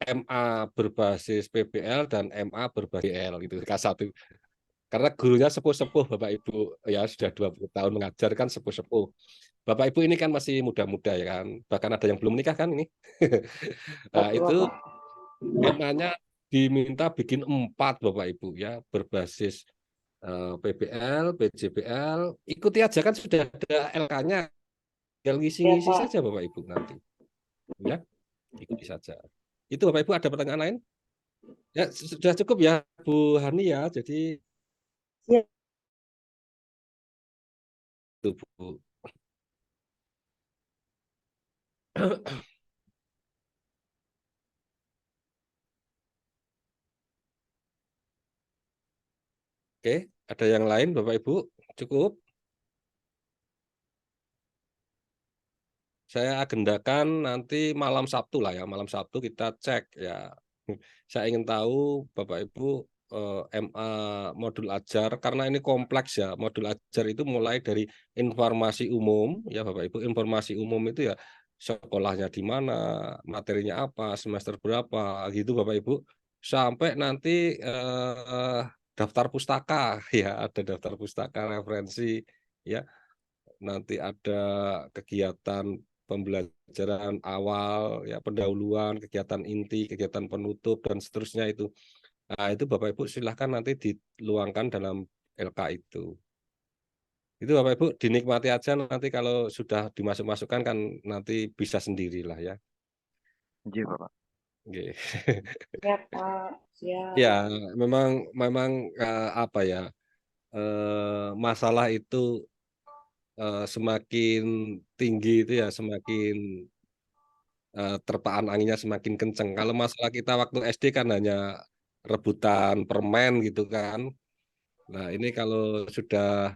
MA berbasis PBL dan MA berbasis PL gitu K1. Karena gurunya sepuh-sepuh Bapak Ibu ya, sudah 20 tahun mengajar kan sepuh-sepuh. Bapak Ibu ini kan masih muda-muda ya kan. Bahkan ada yang belum menikah kan ini. Nah, Betul, itu Pak. MA-nya diminta bikin 4 Bapak Ibu ya, berbasis PBL, PJBL. Ikuti aja kan sudah ada LK-nya. Tinggal Iya, ngisi-ngisi Pak. saja Bapak Ibu nanti. Ya, ikuti saja. Itu Bapak Ibu ada pertanyaan lain? Ya, sudah cukup ya Bu Hani ya. Jadi Siap. itu Bu. Oke, ada yang lain Bapak Ibu? Cukup? Saya agendakan nanti malam Sabtu lah ya, malam Sabtu kita cek ya. Saya ingin tahu Bapak Ibu MA modul ajar, karena ini kompleks ya. Modul ajar itu mulai dari informasi umum ya Bapak Ibu. Informasi umum itu ya sekolahnya di mana, materinya apa, semester berapa gitu Bapak Ibu. Sampai nanti daftar pustaka ya, ada daftar pustaka referensi ya. Nanti ada kegiatan pembelajaran awal, ya pendahuluan, kegiatan inti, kegiatan penutup, dan seterusnya itu. Nah, itu Bapak Ibu silahkan nanti diluangkan dalam LK itu. Itu Bapak Ibu dinikmati aja, nanti kalau sudah dimasuk-masukkan kan nanti bisa sendirilah ya. Iya, Pak. Oke. Siap, Pak. Siap. Ya, memang apa ya, masalah itu semakin tinggi itu ya semakin terpaan anginnya semakin kenceng. Kalau masalah kita waktu SD kan hanya rebutan permen gitu kan. Nah, ini kalau sudah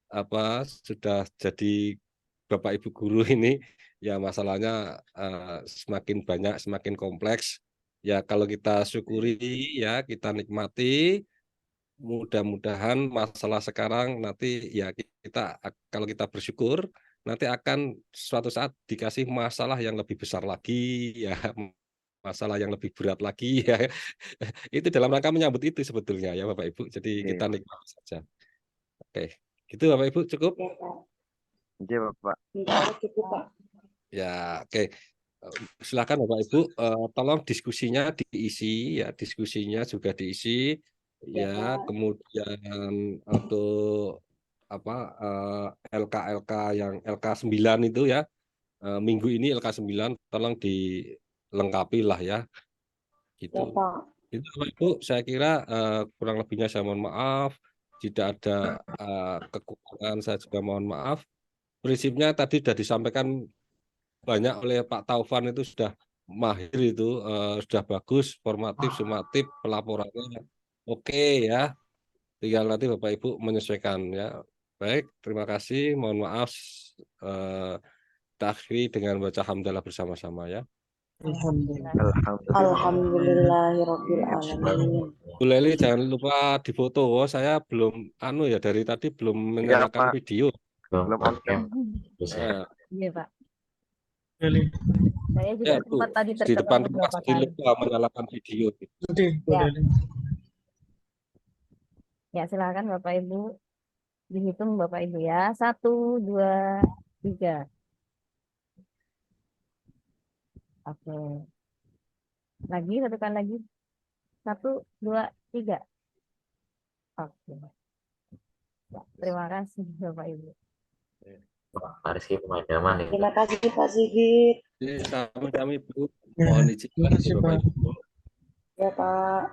apa sudah jadi Bapak Ibu guru ini ya masalahnya semakin banyak, semakin kompleks. Ya kalau kita syukuri ya, kita nikmati, mudah-mudahan masalah sekarang nanti ya kita kalau kita bersyukur nanti akan suatu saat dikasih masalah yang lebih besar lagi ya, masalah yang lebih berat lagi ya. Itu dalam rangka menyambut itu sebetulnya ya Bapak Ibu. Jadi kita Iya, nikmati saja. Oke. Gitu Bapak Ibu cukup? Siap, Pak. iya, Pak. Insya Allah cukup, Pak. Ya, oke. Silakan Bapak Ibu tolong diskusinya diisi ya, diskusinya juga diisi Ya, ya, Pak. kemudian untuk apa LK-LK yang LK 9 itu ya, minggu ini LK 9 tolong dilengkapi lah ya gitu. Ya, Pak. Itu Bapak Ibu saya kira kurang lebihnya saya mohon maaf, tidak ada kekurangan saya juga mohon maaf. Prinsipnya tadi sudah disampaikan banyak oleh Pak Taufan, itu sudah mahir itu, sudah bagus, formatif, sumatif, pelaporannya oke ya. Tinggal nanti Bapak Ibu menyesuaikan ya. Baik, terima kasih. Mohon maaf, kita akhiri dengan baca hamdalah bersama-sama ya. Alhamdulillah. Alhamdulillah. Alhamdulillahirabbil alamin. Bu Leli jangan lupa difoto. Oh, saya belum ya dari tadi belum menyalakan Pak. video. Belum on cam. Nah, Iya, Pak. Boleh. Saya juga ya Bu, sempat tadi di tertekan depan beberapa kelas kali. lupa menyalakan video. Nanti Ya. boleh. Ya, silakan Bapak Ibu. Dihitung Bapak Ibu ya. 1, 2, 3. Oke. Lagi, satukan lagi. 1, 2, 3. Oke. Ya, terima kasih Bapak Ibu. Pak Rizky pemain zaman nih. Terima kasih Pak Sigit. Jadi kami Bu Ya, mohon izin terima kasih, Bapak Pak. Ibu. Ya Pak.